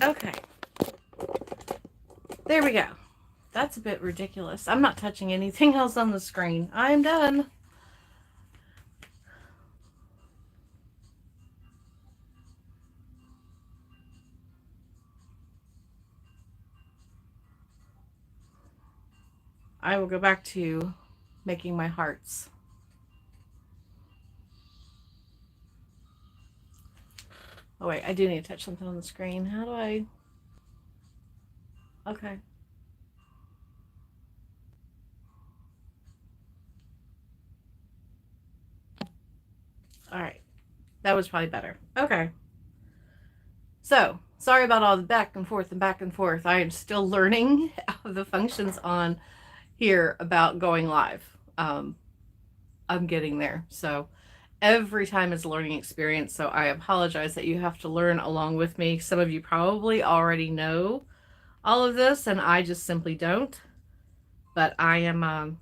Okay, there we go. That's a bit ridiculous. I'm not touching anything else on the screen. I'm done. I will go back to making my hearts. Oh wait, I do need to touch something on the screen. How do I? Okay. All right. That was probably better. Okay. So, sorry about all the back and forth and back and forth. I am still learning the functions on here about going live. I'm getting there. So, every time is a learning experience. So, I apologize that you have to learn along with me. Some of you probably already know all of this, and I just simply don't. But I am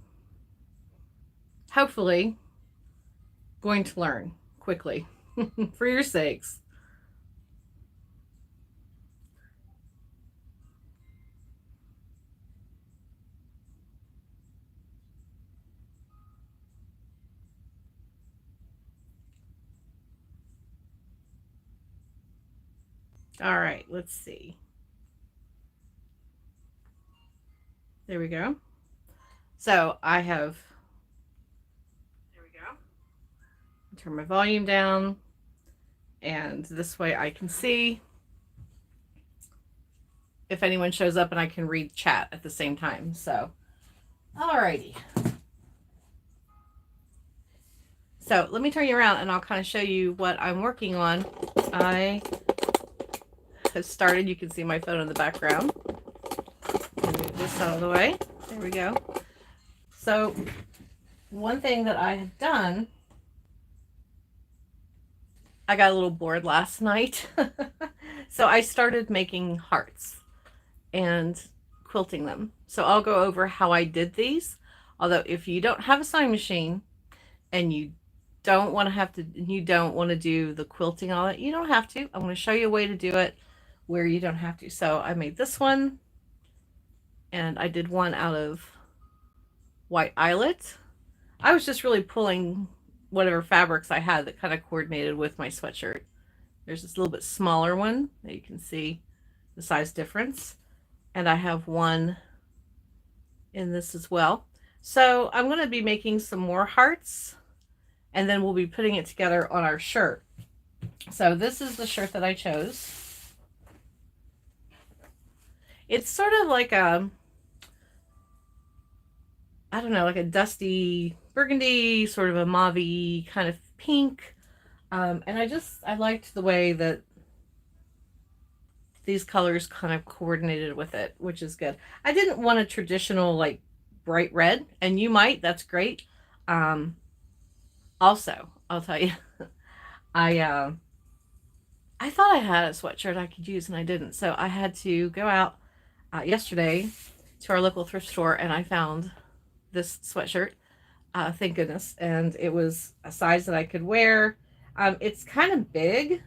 hopefully going to learn quickly for your sakes. All right, let's see. There we go. So I have, there we go. Turn my volume down, and this way I can see if anyone shows up and I can read chat at the same time. So, alrighty. So let me turn you around and I'll kind of show you what I'm working on. I have started, you can see my phone in the background. Move this out of the way. There we go. So one thing that I have done, I got a little bored last night. So I started making hearts and quilting them. So I'll go over how I did these. Although if you don't have a sewing machine and you don't want to do the quilting on it, you don't have to. I'm going to show you a way to do it where you don't have to. So I made this one, and I did one out of white eyelet. I was just really pulling whatever fabrics I had that kind of coordinated with my sweatshirt. There's this little bit smaller one that you can see the size difference. And I have one in this as well. So I'm going to be making some more hearts, and then we'll be putting it together on our shirt. So this is the shirt that I chose. It's sort of like a, I don't know, like a dusty burgundy, sort of a mauve kind of pink. And I liked the way that these colors kind of coordinated with it, which is good. I didn't want a traditional like bright red, and you might, that's great. Um, Also, I'll tell you, I I thought I had a sweatshirt I could use and I didn't. So I had to go out yesterday to our local thrift store and I found this sweatshirt. Thank goodness. And it was a size that I could wear. It's kind of big.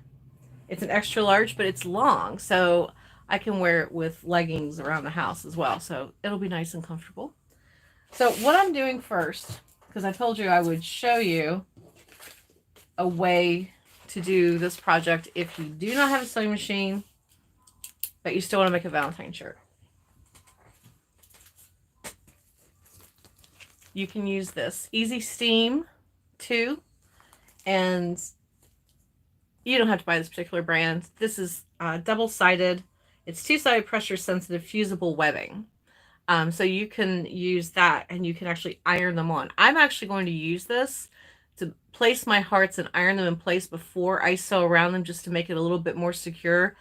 It's an extra large, but it's long. So I can wear it with leggings around the house as well. So it'll be nice and comfortable. So what I'm doing first, because I told you I would show you a way to do this project if you do not have a sewing machine, but you still want to make a Valentine shirt. You can use this Easy Steam 2, and you don't have to buy this particular brand. This is double-sided. It's two-sided pressure-sensitive fusible webbing. So you can use that and you can actually iron them on. I'm actually going to use this to place my hearts and iron them in place before I sew around them, just to make it a little bit more secure.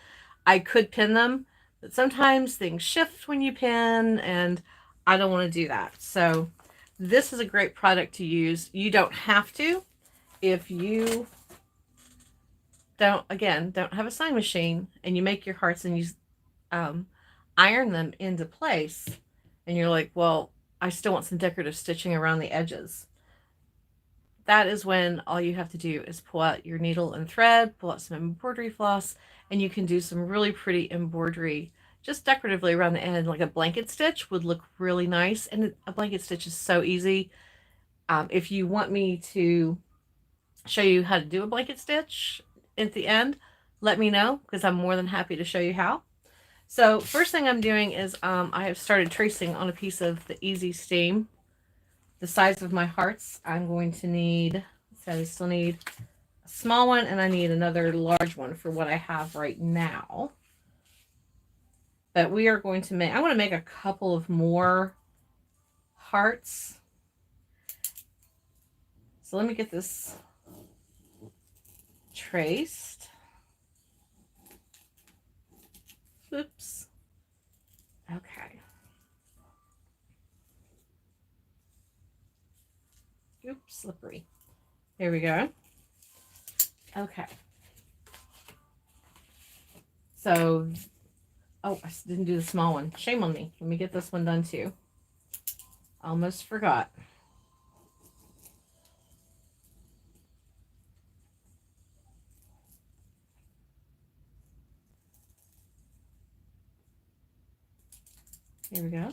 I could pin them, but sometimes things shift when you pin and I don't want to do that. So this is a great product to use. You don't have to if you don't have a sewing machine and you make your hearts and you iron them into place and you're like, well, I still want some decorative stitching around the edges. That is when all you have to do is pull out your needle and thread, pull out some embroidery floss, And you can do some really pretty embroidery just decoratively around the end. Like a blanket stitch would look really nice. And a blanket stitch is so easy. If you want me to show you how to do a blanket stitch at the end, let me know, because I'm more than happy to show you how. So first thing I'm doing is I have started tracing on a piece of the Easy Steam the size of my hearts. I'm going to need, so I still need a small one, and I need another large one for what I have right now. But we are going to make, I want to make a couple of more hearts. So let me get this traced. Oops. Okay. Oops, slippery. Here we go. Okay. So, oh, I didn't do the small one. Shame on me. Let me get this one done too. Almost forgot. Here we go.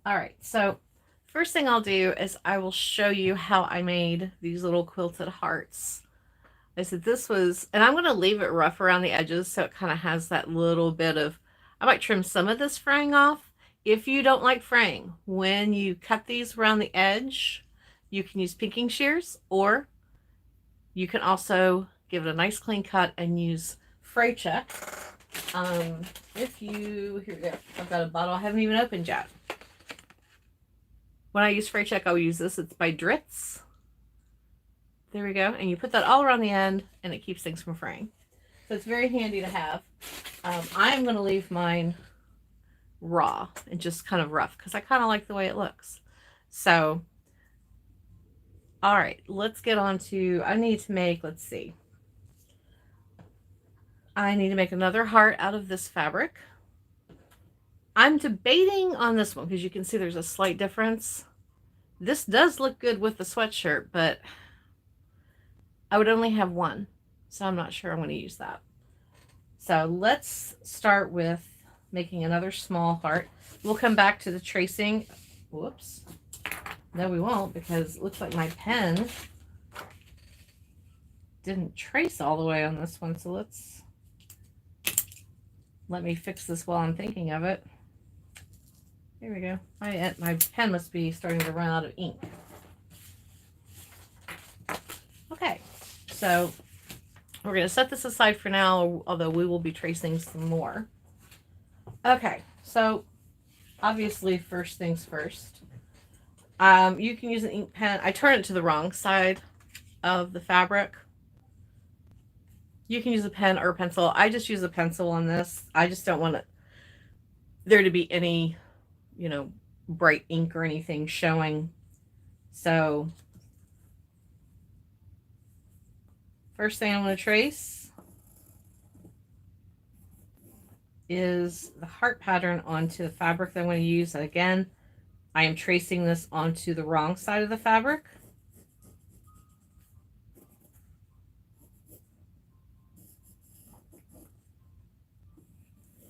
All right, so first thing I'll do is I will show you how I made these little quilted hearts. I said this was, and I'm going to leave it rough around the edges so it kind of has that little bit of, I might trim some of this fraying off. If you don't like fraying, when you cut these around the edge, you can use pinking shears, or you can also give it a nice clean cut and use fray check. If you, here we go, I've got a bottle I haven't even opened yet. When I use fray check, I'll use this. It's by Dritz. There we go. And you put that all around the end, and it keeps things from fraying. So it's very handy to have. I'm going to leave mine raw and just kind of rough because I kind of like the way it looks. So, all right, let's get on to, I need to make, let's see. I need to make another heart out of this fabric. I'm debating on this one because you can see there's a slight difference. This does look good with the sweatshirt, but I would only have one, so I'm not sure I'm going to use that. So let's start with making another small heart. We'll come back to the tracing. Whoops. No, we won't, because it looks like my pen didn't trace all the way on this one. So let me fix this while I'm thinking of it. Here we go. My pen must be starting to run out of ink. Okay, so we're going to set this aside for now, although we will be tracing some more. Okay, so obviously first things first. You can use an ink pen. I turn it to the wrong side of the fabric. You can use a pen or a pencil. I just use a pencil on this. I just don't want there to be any, bright ink or anything showing. So first thing I'm going to trace is the heart pattern onto the fabric that I'm going to use. And again, I am tracing this onto the wrong side of the fabric.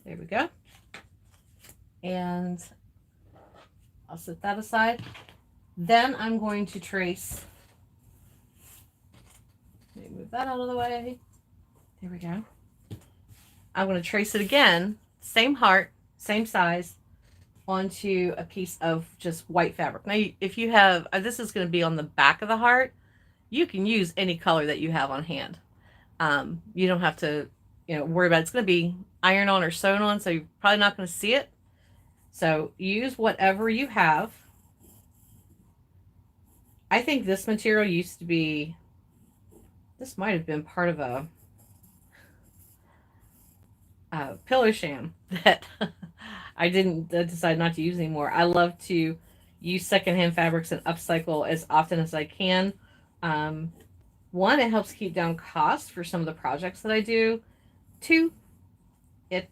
There we go. And I'll set that aside. Then I'm going to trace, let me move that out of the way. There we go. I'm going to trace it again, same heart, same size, onto a piece of just white fabric. Now, if you have, this is going to be on the back of the heart, you can use any color that you have on hand. You don't have to, worry about it. It's going to be iron on or sewn on, so you're probably not going to see it. So use whatever you have. I think this material used to be, this might have been part of a pillow sham that I didn't decide not to use anymore. I love to use secondhand fabrics and upcycle as often as I can. One, it helps keep down costs for some of the projects that I do. Two, it,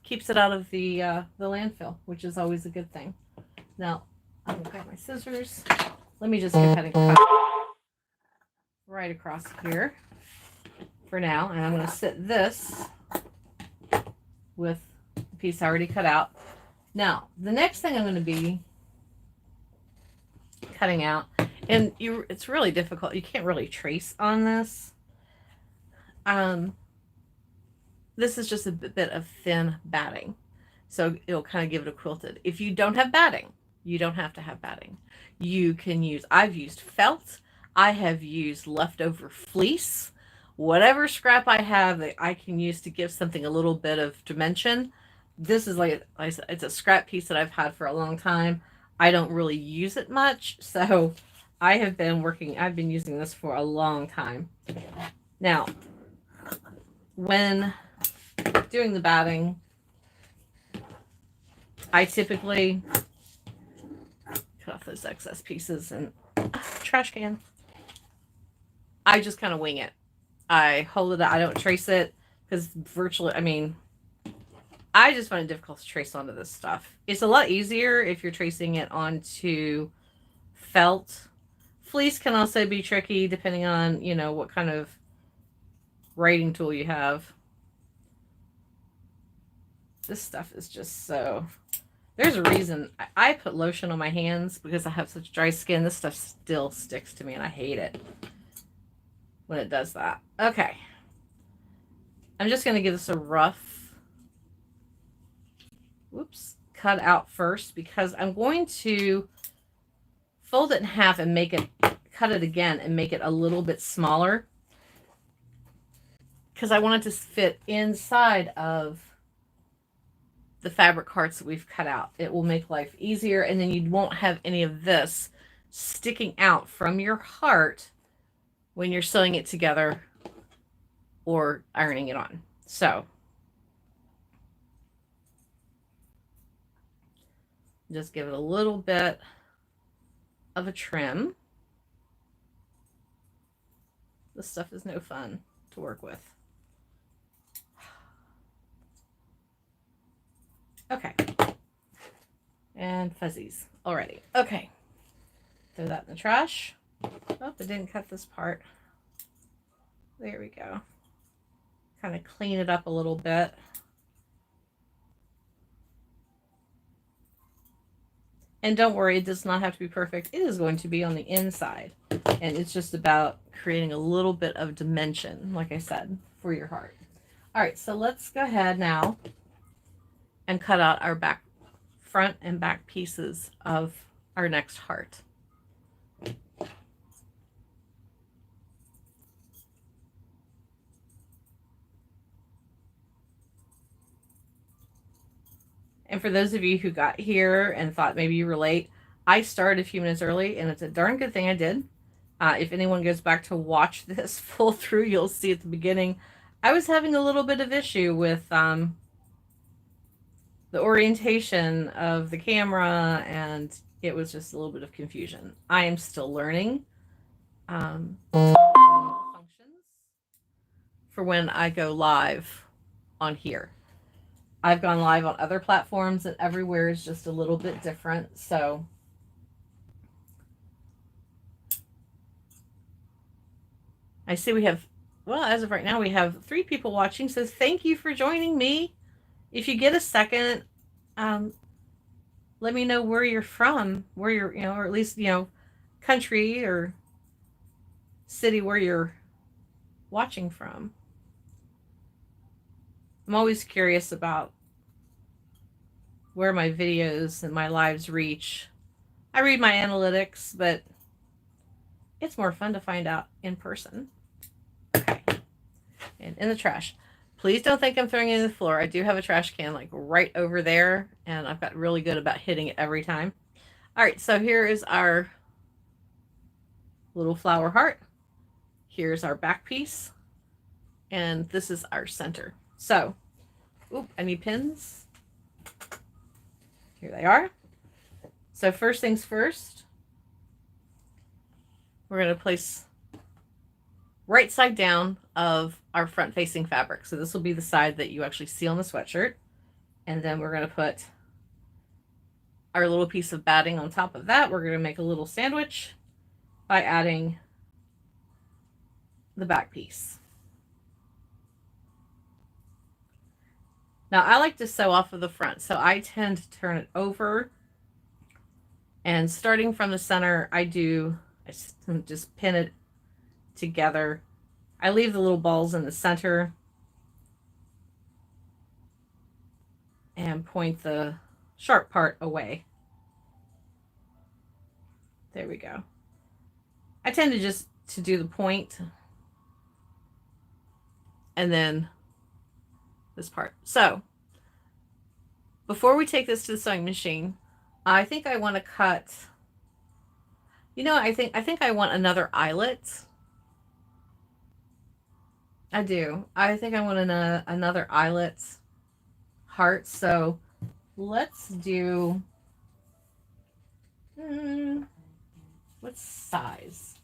keeps it out of the landfill, which is always a good thing. Now, I'm going to grab my scissors. Let me just go ahead and cut right across here. for now. And I'm going to sit this with the piece I already cut out. Now, the next thing I'm going to be cutting out, and it's really difficult. You can't really trace on this. This is just a bit of thin batting. So it'll kind of give it a quilted. If you don't have batting, you don't have to have batting. You can use, I've used felt. I have used leftover fleece. Whatever scrap I have that I can use to give something a little bit of dimension. This is like I said, it's a scrap piece that I've had for a long time. I don't really use it much. So I've been using this for a long time. Now, when doing the batting, I typically cut off those excess pieces and trash can. I just kind of wing it. I hold it out. I don't trace it because virtually, I mean, I just find it difficult to trace onto this stuff. It's a lot easier if you're tracing it onto felt. Fleece can also be tricky depending on, you know, what kind of writing tool you have. This stuff is just so... There's a reason I put lotion on my hands because I have such dry skin. This stuff still sticks to me and I hate it when it does that. Okay. I'm just going to give this a rough, cut out first because I'm going to fold it in half and cut it again and make it a little bit smaller because I want it to fit inside of the fabric hearts that we've cut out. It will make life easier, and then you won't have any of this sticking out from your heart when you're sewing it together or ironing it on. So just give it a little bit of a trim. This stuff is no fun to work with. Okay. And fuzzies already. Okay. Throw that in the trash. Oh, I didn't cut this part. There we go. Kind of clean it up a little bit. And don't worry, it does not have to be perfect. It is going to be on the inside. And it's just about creating a little bit of dimension, like I said, for your heart. All right, so let's go ahead now and cut out our front and back pieces of our next heart. And for those of you who got here and thought maybe you were late, I started a few minutes early, and it's a darn good thing I did. If anyone goes back to watch this full through, you'll see at the beginning, I was having a little bit of issue with the orientation of the camera, and it was just a little bit of confusion. I am still learning functions for when I go live on here. I've gone live on other platforms and everywhere is just a little bit different. So I see we have, well, as of right now, we have 3 people watching. So thank you for joining me. If you get a second, let me know where you're from, where you're, you know, or at least, you know, country or city where you're watching from. I'm always curious about where my videos and my lives reach. I read my analytics, but it's more fun to find out in person. Okay. And in the trash. Please don't think I'm throwing it in the floor. I do have a trash can like right over there, and I've got really good about hitting it every time. All right, so here is our little flower heart. Here's our back piece, and this is our center. So, I need pins. Here they are. So first things first, we're going to place right side down of our front facing fabric. So this will be the side that you actually see on the sweatshirt. And then we're going to put our little piece of batting on top of that. We're going to make a little sandwich by adding the back piece. Now I like to sew off of the front, so I tend to turn it over, and starting from the center, I just pin it together. I leave the little balls in the center and point the sharp part away. There we go. I tend to just to do the point and then this part. So before we take this to the sewing machine, I think I want to cut, I think I want another eyelet. I do. I think I want another eyelet heart. So let's do, what size?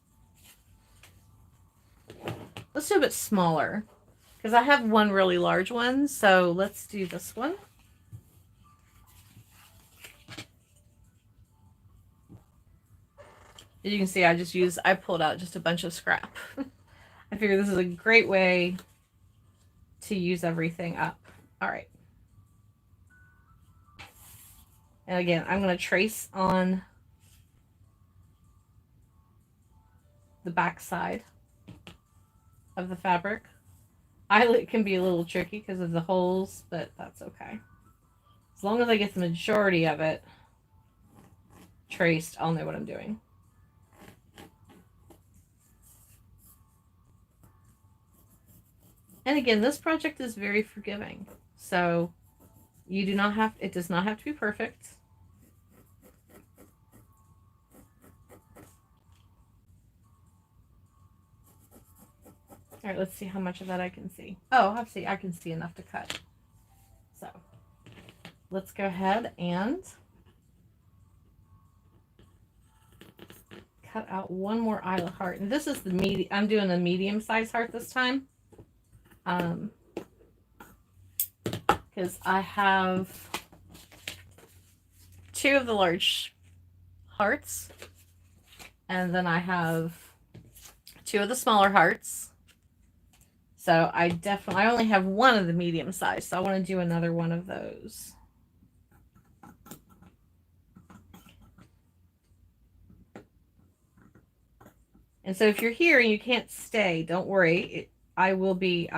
Let's do a bit smaller because I have one really large one. So let's do this one. As you can see, I pulled out just a bunch of scrap. I figure this is a great way to use everything up. All right. And again, I'm going to trace on the back side of the fabric. Eyelet can be a little tricky because of the holes, but that's okay. As long as I get the majority of it traced, I'll know what I'm doing. And again, this project is very forgiving. So it does not have to be perfect. All right, let's see how much of that I can see. Oh, I can see enough to cut. So let's go ahead and cut out one more eyelet heart. And this is the medium. I'm doing a medium size heart this time. Because I have 2 of the large hearts, and then I have 2 of the smaller hearts. So I only have 1 of the medium size, so I want to do another one of those. And so if you're here and you can't stay, don't worry. I will be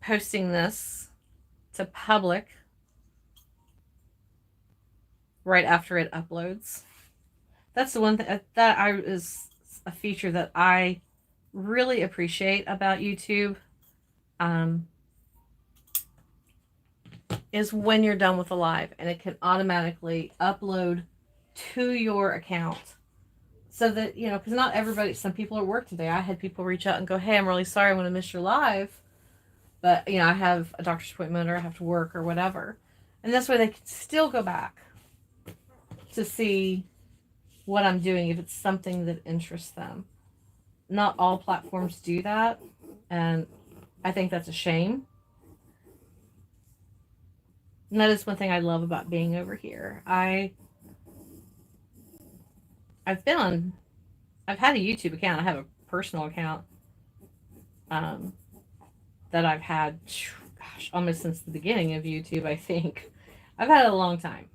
posting this to public right after it uploads. That's the one that is a feature that I really appreciate about YouTube. Is when you're done with the live and it can automatically upload to your account. So that, because not everybody, some people are at work today. I had people reach out and go, hey, I'm really sorry I'm going to miss your live. But, I have a doctor's appointment or I have to work or whatever. And that's why they can still go back to see what I'm doing if it's something that interests them. Not all platforms do that. And I think that's a shame. And that is one thing I love about being over here. I've had a YouTube account. I have a personal account that I've had, almost since the beginning of YouTube, I think. I've had it a long time.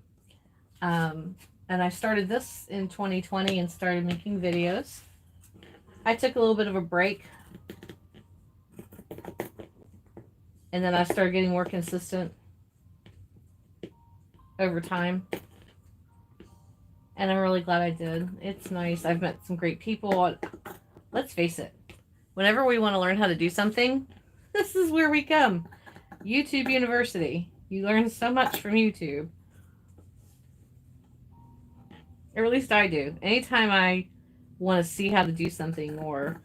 And I started this in 2020 and started making videos. I took a little bit of a break. And then I started getting more consistent over time. And I'm really glad I did. It's nice. I've met some great people. Let's face it. Whenever we want to learn how to do something, this is where we come. YouTube University. You learn so much from YouTube. Or at least I do. Anytime I want to see how to do something, or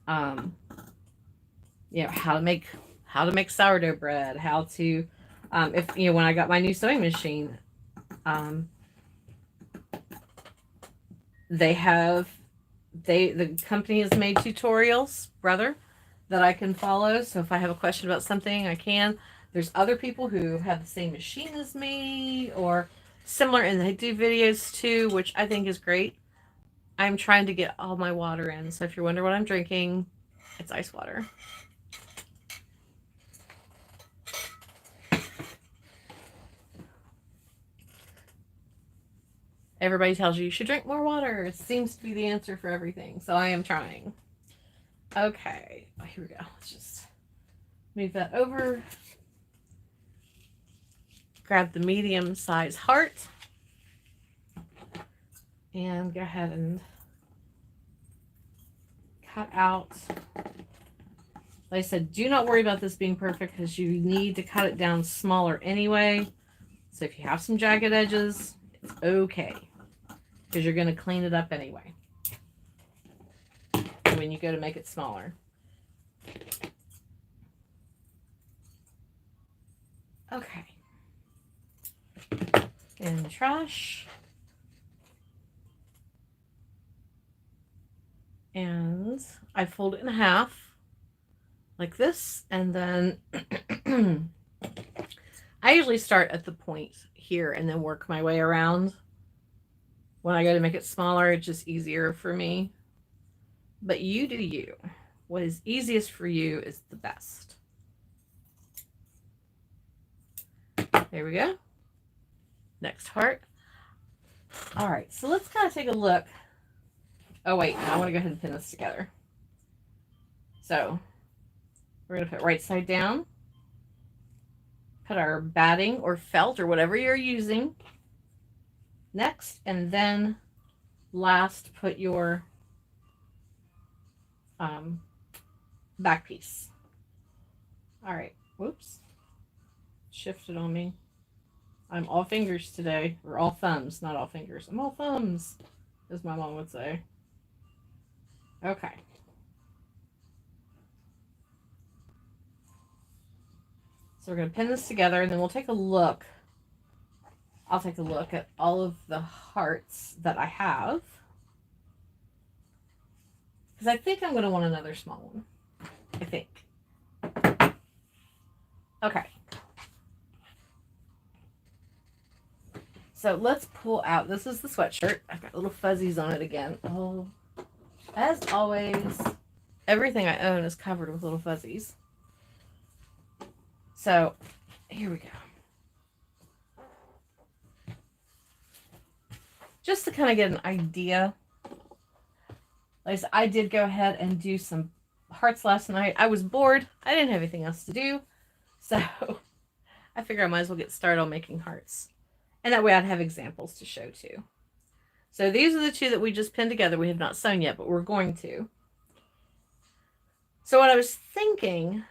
how to make sourdough bread, how to when I got my new sewing machine, the company has made tutorials, brother, that I can follow. So if I have a question about something, I can. There's other people who have the same machine as me or similar, and they do videos too, which I think is great. I'm trying to get all my water in. So if you're wondering what I'm drinking, it's ice water. Everybody tells you should drink more water. It seems to be the answer for everything. So I am trying. Okay, here we go. Let's just move that over. Grab the medium size heart. And go ahead and cut out. Like I said, do not worry about this being perfect because you need to cut it down smaller anyway. So if you have some jagged edges, it's okay because you're going to clean it up anyway when you go to make it smaller. Okay. In the trash. And I fold it in half like this, and then I usually start at the point here and then work my way around. When I go to make it smaller, it's just easier for me. But you do you. What is easiest for you is the best. There we go. Next heart. All right, so let's kind of take a look. Oh, wait, I want to go ahead and pin this together. So we're going to put right side down. Put our batting or felt or whatever you're using next, and then last put your back piece. All right, whoops, shifted on me. I'm all fingers today, or all thumbs, not all fingers. I'm all thumbs, as my mom would say. Okay. So we're going to pin this together, and then we'll take a look. I'll take a look at all of the hearts that I have. Because I think I'm going to want another small one. I think. Okay. So let's pull out. This is the sweatshirt. I've got little fuzzies on it again. Oh, as always, everything I own is covered with little fuzzies. So here we go. Just to kind of get an idea. Like I said, I did go ahead and do some hearts last night. I was bored. I didn't have anything else to do. So I figured I might as well get started on making hearts. And that way I'd have examples to show too. So these are the two that we just pinned together. We have not sewn yet, but we're going to. So what I was thinking,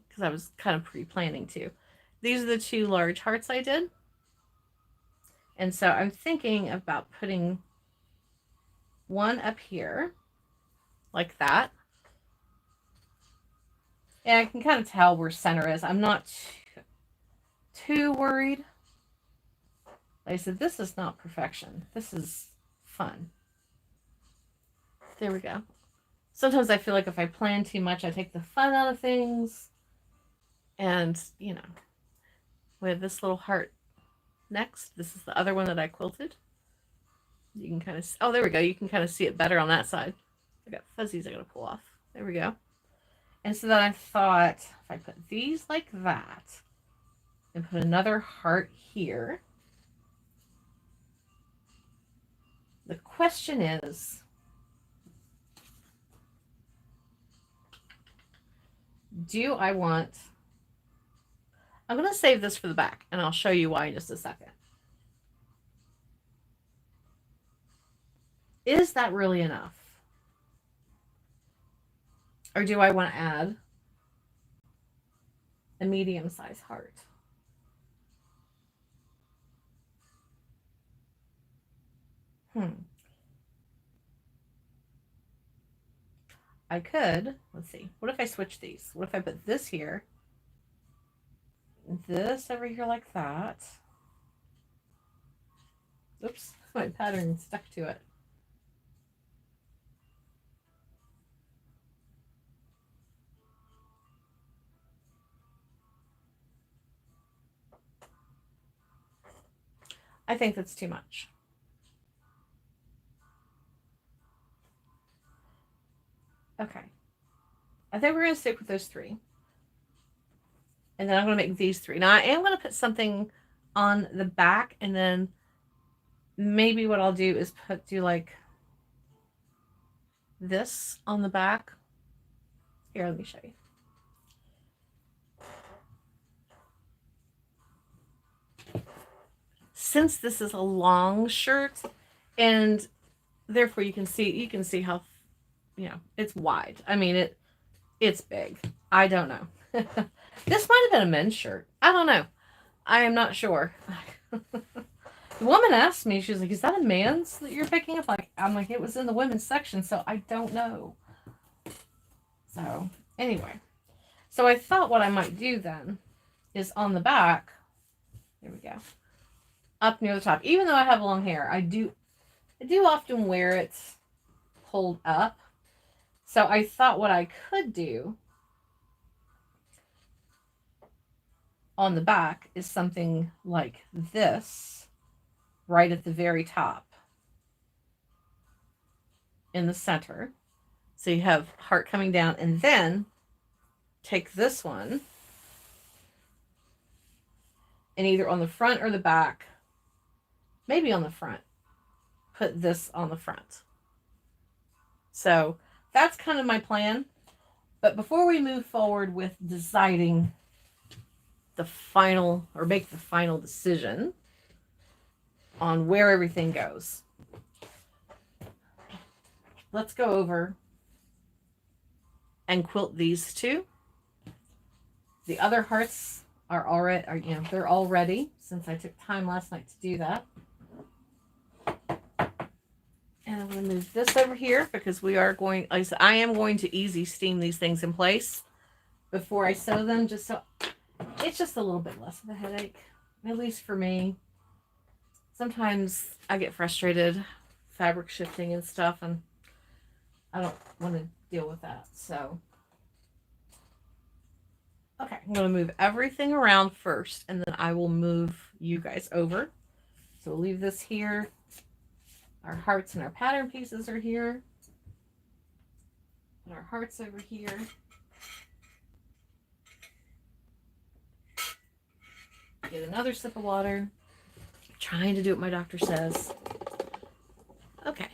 because I was kind of pre-planning to, these are the two large hearts I did. And so I'm thinking about putting one up here, like that. And I can kind of tell where center is. I'm not too worried. Like I said, this is not perfection. This is fun. There we go. Sometimes I feel like if I plan too much, I take the fun out of things. And, you know, we have this little heart next. This is the other one that I quilted. You can kind of, oh, there we go. You can kind of see it better on that side. I got fuzzies I got to pull off. There we go. And so then I thought, if I put these like that and put another heart here, the question is, do I want, I'm going to save this for the back and I'll show you why in just a second. Is that really enough? Or do I want to add a medium-sized heart? I could, let's see, what if I switch these? What if I put this here, this over here like that? Oops, my pattern stuck to it. I think that's too much. Okay. I think we're going to stick with those three. And then I'm going to make these three. Now I am going to put something on the back and then maybe what I'll do is do like this on the back. Here, let me show you. Since this is a long shirt, and therefore you can see how, it's wide. I mean, it's big. I don't know. This might have been a men's shirt. I don't know. I am not sure. The woman asked me, she was like, "Is that a man's that you're picking up?" I'm like, "It was in the women's section, so I don't know." So anyway, so I thought what I might do then is on the back. There we go. Up near the top. Even though I have long hair, I do often wear it pulled up. So I thought what I could do on the back is something like this, right at the very top in the center. So you have heart coming down, and then take this one and either on the front or the back, maybe on the front, put this on the front. So that's kind of my plan. But before we move forward with deciding the final, or make the final decision on where everything goes, let's go over and quilt these two. The other hearts are already, they're all ready since I took time last night to do that. And I'm going to move this over here because we are going, like I said, I am going to easy steam these things in place before I sew them, just so it's just a little bit less of a headache, at least for me. Sometimes I get frustrated fabric shifting and stuff, and I don't want to deal with that. So, okay, I'm going to move everything around first, and then I will move you guys over. So we'll leave this here. Our hearts and our pattern pieces are here. And our hearts over here. Get another sip of water. I'm trying to do what my doctor says. Okay,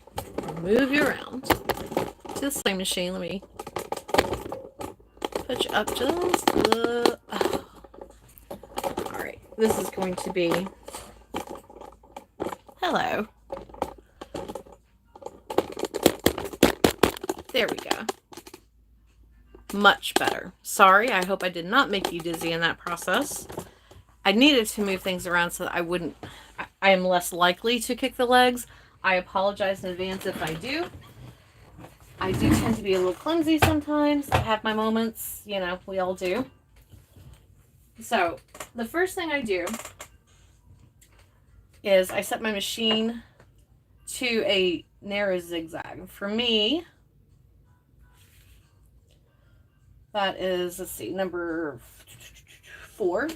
I'll move you around to the sewing machine. Let me put you up just all right, this is going to be, hello. There we go. Much better. Sorry, I hope I did not make you dizzy in that process. I needed to move things around so that I am less likely to kick the legs. I apologize in advance if I do. I do tend to be a little clumsy sometimes. I have my moments, we all do. So the first thing I do is I set my machine to a narrow zigzag. For me, that is, let's see, number 4.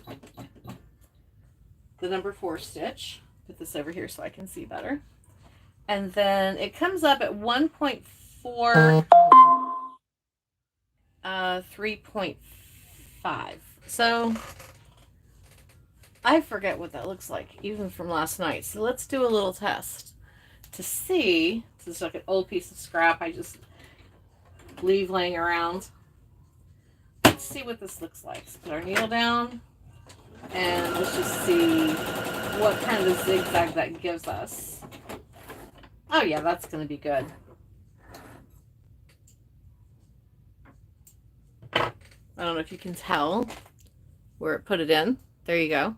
The number 4 stitch. Put this over here so I can see better. And then it comes up at 1.4, 3.5. So I forget what that looks like, even from last night. So let's do a little test to see. This is like an old piece of scrap I just leave laying around. Let's see what this looks like. Let's put our needle down and let's just see what kind of zigzag that gives us. Oh yeah, that's going to be good. I don't know if you can tell where it put it in. There you go.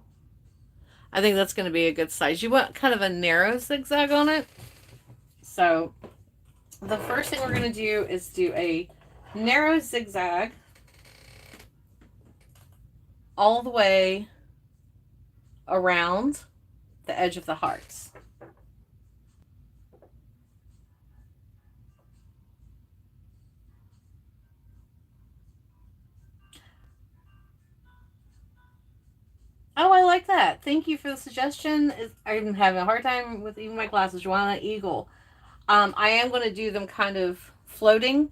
I think that's going to be a good size. You want kind of a narrow zigzag on it. So the first thing we're going to do is do a narrow zigzag all the way around the edge of the hearts. Oh, I like that. Thank you for the suggestion. I'm having a hard time with even my glasses. Joanna Eagle. I am going to do them kind of floating.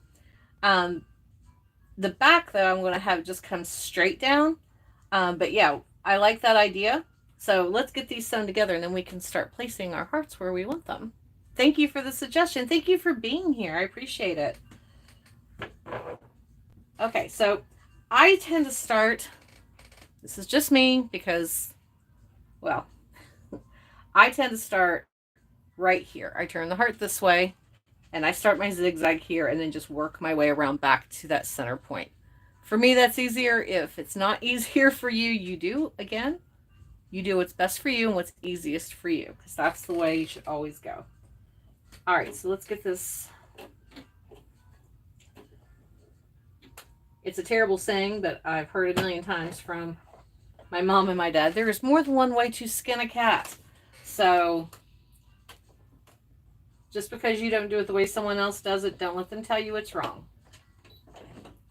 The back, though, I'm going to have just come straight down. But yeah, I like that idea. So let's get these sewn together and then we can start placing our hearts where we want them. Thank you for the suggestion. Thank you for being here. I appreciate it. Okay, so I tend to start, this is just me because, well, I tend to start right here. I turn the heart this way and I start my zigzag here and then just work my way around back to that center point. For me, that's easier. If it's not easier for you, you do what's best for you and what's easiest for you, because that's the way you should always go. All right, so let's get this. It's a terrible saying that I've heard a million times from my mom and my dad. There is more than one way to skin a cat. So just because you don't do it the way someone else does it, don't let them tell you it's wrong.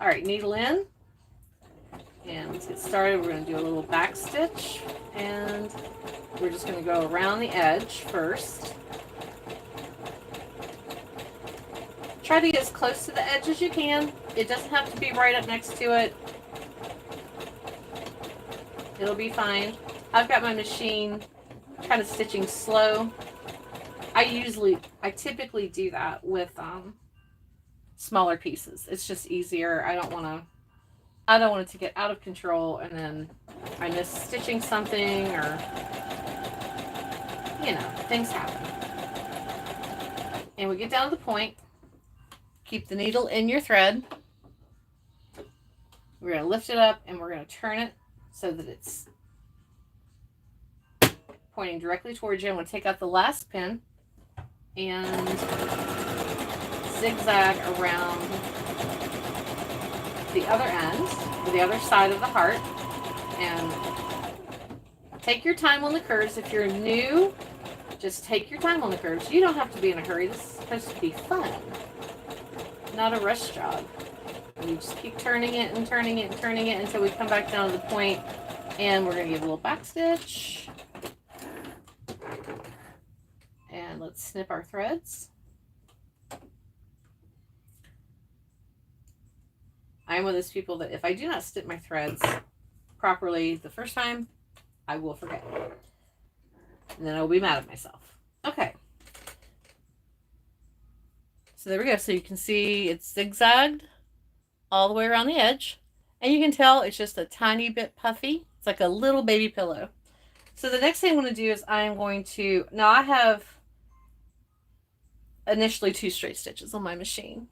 All right, needle in. And let's get started. We're going to do a little back stitch. And we're just going to go around the edge first. Try to get as close to the edge as you can. It doesn't have to be right up next to it. It'll be fine. I've got my machine kind of stitching slow. I typically do that with smaller pieces. It's just easier. I don't want it to get out of control and then I miss stitching something, or things happen. And we get down to the point. Keep the needle in your thread. We're going to lift it up and we're going to turn it so that it's pointing directly towards you. I'm going to take out the last pin and zigzag around the other end, or the other side of the heart, and take your time on the curves. If you're new, just take your time on the curves. You don't have to be in a hurry. This is supposed to be fun, not a rush job. And you just keep turning it and turning it and turning it until we come back down to the point, and we're going to give a little back stitch. And let's snip our threads. I'm one of those people that if I do not snip my threads properly the first time, I will forget. And then I will be mad at myself. Okay. So there we go. So you can see it's zigzagged all the way around the edge. And you can tell it's just a tiny bit puffy. It's like a little baby pillow. So the next thing I'm going to do is I'm going to, now I have initially 2 straight stitches on my machine.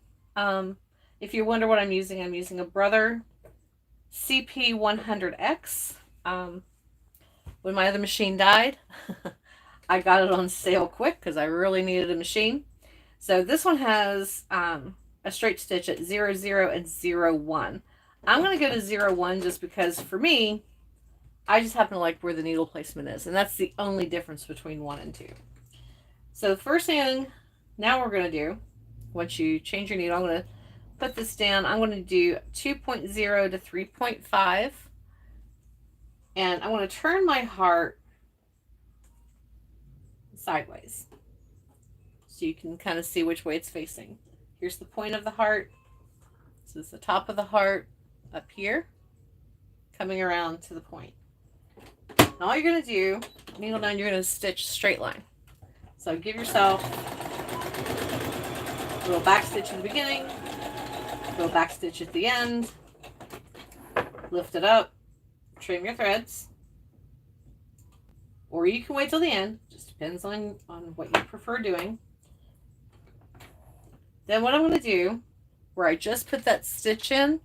If you wonder what I'm using a Brother CP100X. When my other machine died, I got it on sale quick because I really needed a machine. So this one has a straight stitch at 0, 0, and 0, 1. I'm going to go to 0, 1 just because for me, I just happen to like where the needle placement is. And that's the only difference between 1 and 2. So the first thing now we're going to do, once you change your needle, I'm going to put this down. I'm going to do 2.0 to 3.5. And I want to turn my heart sideways so you can kind of see which way it's facing. Here's the point of the heart. This is the top of the heart up here, coming around to the point. And all you're going to do, needle down, you're going to stitch straight line. So give yourself a little back stitch at the beginning, little back stitch at the end, lift it up, trim your threads, or you can wait till the end, just depends on what you prefer doing. Then what I'm going to do, where I just put that stitch in,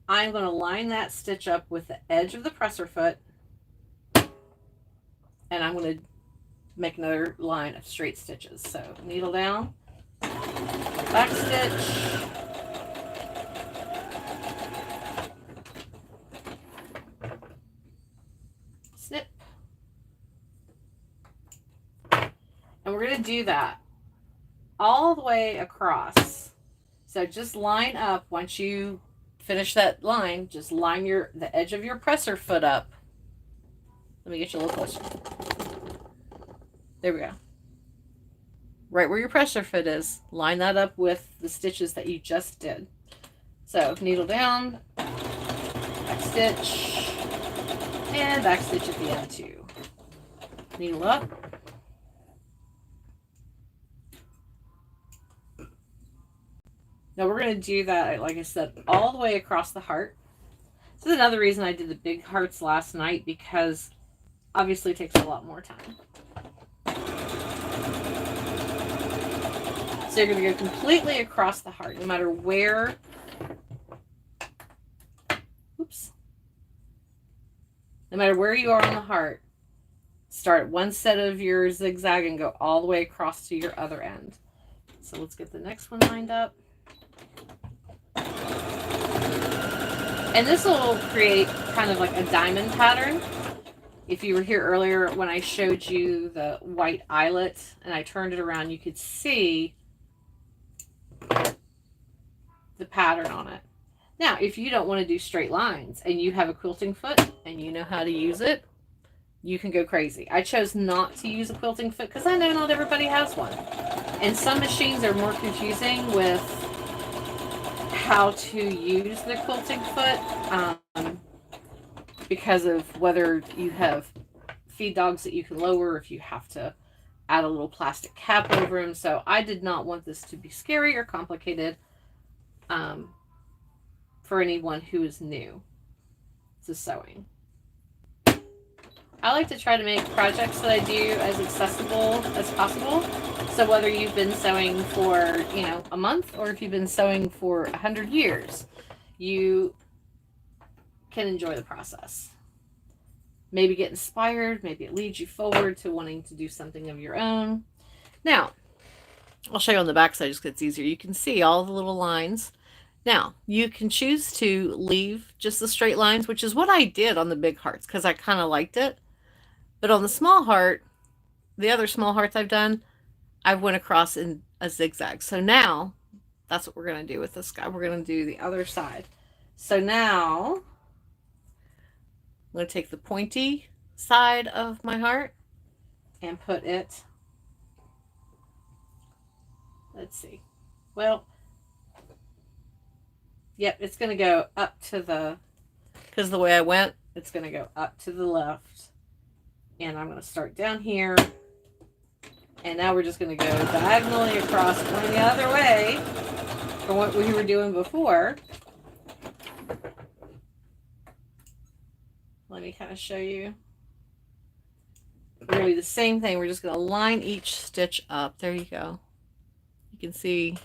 I'm going to line that stitch up with the edge of the presser foot, and I'm going to make another line of straight stitches. So needle down, back stitch, snip, and we're going to do that all the way across. So just line up. Once you finish that line, just line the edge of your presser foot up. Let me get you a little closer. There we go. Right where your presser foot is, line that up with the stitches that you just did. So needle down, back stitch, and back stitch at the end too. needle up. Now we're going to do that, like I said, all the way across the heart. This is another reason I did the big hearts last night, because obviously it takes a lot more time. So you're going to go completely across the heart, no matter where. Oops. No matter where you are on the heart, start at one set of your zigzag and go all the way across to your other end. So let's get the next one lined up. And this will create kind of like a diamond pattern. If you were here earlier when I showed you the white eyelet and I turned it around, you could see the pattern on it. Now, if you don't want to do straight lines and you have a quilting foot and you know how to use it, you can go crazy. I chose not to use a quilting foot because I know not everybody has one. And some machines are more confusing with how to use the quilting foot because of whether you have feed dogs that you can lower, if you have to add a little plastic cap over them. So I did not want this to be scary or complicated for anyone who is new to sewing. I like to try to make projects that I do as accessible as possible. So whether you've been sewing for, a month, or if you've been sewing for 100 years, you can enjoy the process. Maybe get inspired, maybe it leads you forward to wanting to do something of your own. Now, I'll show you on the back side just because it's easier. You can see all the little lines. Now, you can choose to leave just the straight lines, which is what I did on the big hearts because I kind of liked it. But on the small heart, the other small hearts I've done, I went across in a zigzag. So now, that's what we're going to do with this guy. We're going to do the other side. So now, I'm going to take the pointy side of my heart and put it, let's see, well, yep, it's going to go up to the, because the way I went, it's going to go up to the left. And I'm going to start down here. And now we're just going to go diagonally across, going the other way from what we were doing before. Let me kind of show you. We're going to do the same thing. We're just going to line each stitch up. There you go. You can see,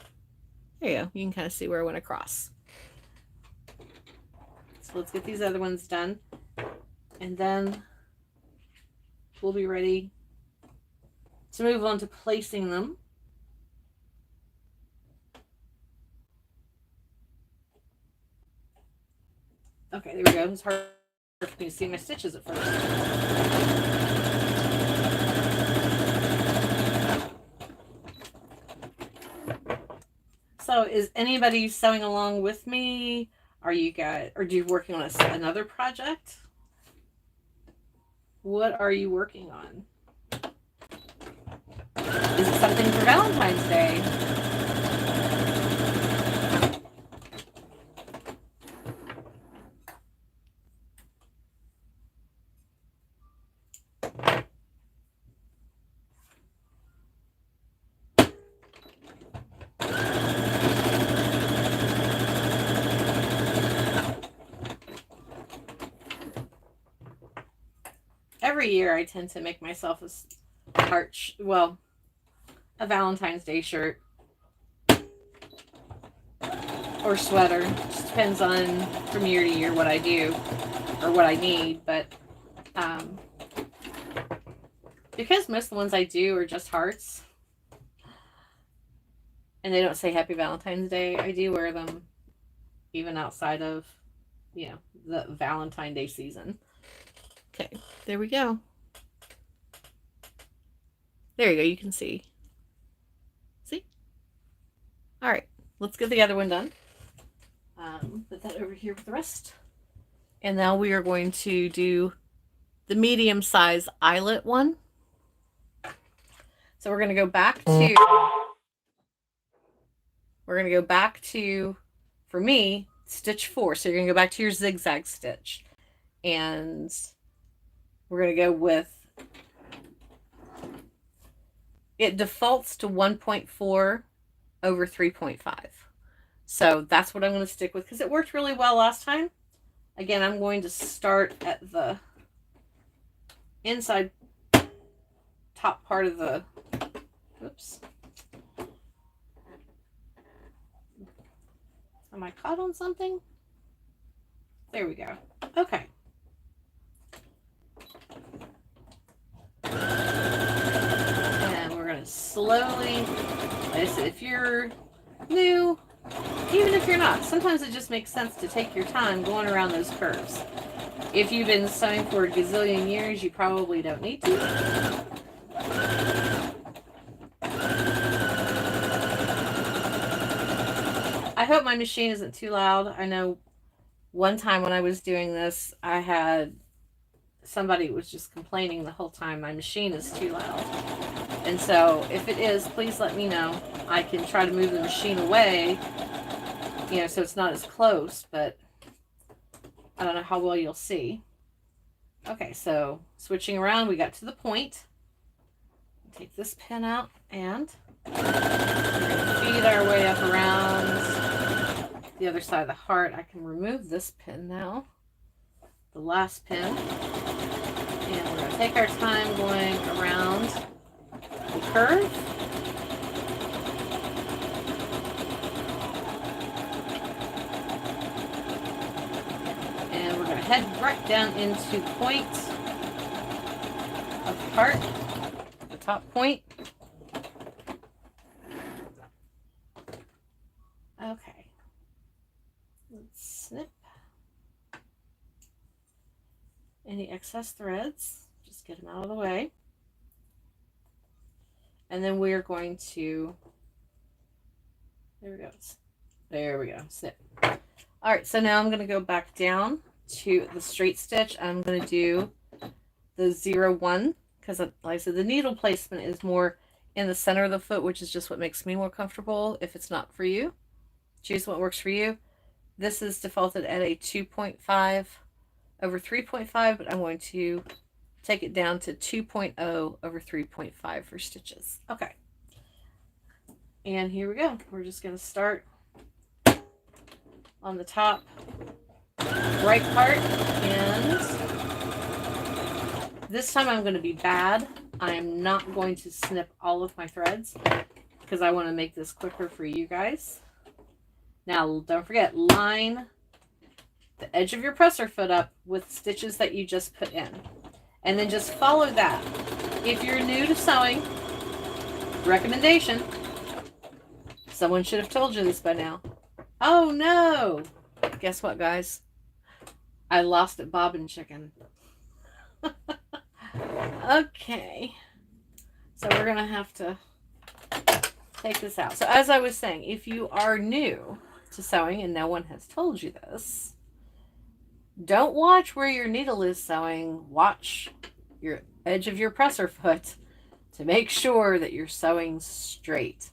there you go. You can kind of see where I went across. So let's get these other ones done. And then we'll be ready to move on to placing them. Okay, there we go. It's hard for me to see my stitches at first. So is anybody sewing along with me? Are you guys, or do you working on another project? What are you working on? Is it something for Valentine's Day? Every year I tend to make myself a heart, a Valentine's Day shirt or sweater. Just depends on from year to year what I do or what I need. But because most of the ones I do are just hearts and they don't say Happy Valentine's Day, I do wear them even outside of, the Valentine Day season. Okay, there we go. There you go, you can see. See? All right, let's get the other one done. Put that over here with the rest. And now we are going to do the medium size eyelet one. So we're going to go back to, for me, stitch 4. So you're going to go back to your zigzag stitch. And we're going to go with it defaults to 1.4 over 3.5. So that's what I'm going to stick with because it worked really well last time. Again, I'm going to start at the inside top part of the, oops. Am I caught on something? There we go. Okay. And we're going to slowly, like I said, if you're new, even if you're not, sometimes it just makes sense to take your time going around those curves. If you've been sewing for a gazillion years, you probably don't need to. I hope my machine isn't too loud. I know one time when I was doing this, I had somebody was just complaining the whole time my machine is too loud. And so if it is, please let me know. I can try to move the machine away, you know, so it's not as close, but I don't know how well you'll see. Okay, so switching around, we got to the point. Take this pin out and we're going to feed our way up around the other side of the heart. I can remove this pin now, the last pin, and we're going to take our time going around the curve. And we're going to head right down into the point of the heart, the top point. Okay, let's snip any excess threads, just get them out of the way. And then we're going to, there we go, snip. All right, so now I'm going to go back down to the straight stitch. I'm going to do the 0-1 because, like I said, the needle placement is more in the center of the foot, which is just what makes me more comfortable. If it's not for you, choose what works for you. This is defaulted at a 2.5 over 3.5, but I'm going to take it down to 2.0 over 3.5 for stitches. Okay. And here we go. We're just going to start on the top right part, and this time I'm going to be bad. I'm not going to snip all of my threads because I want to make this quicker for you guys. Now, don't forget, line the edge of your presser foot up with stitches that you just put in. And then just follow that. If you're new to sewing, recommendation, someone should have told you this by now. Oh no! Guess what, guys? I lost it bobbin chicken. Okay. So we're going to have to take this out. So as I was saying, if you are new to sewing and no one has told you this, don't watch where your needle is sewing. Watch your edge of your presser foot to make sure that you're sewing straight.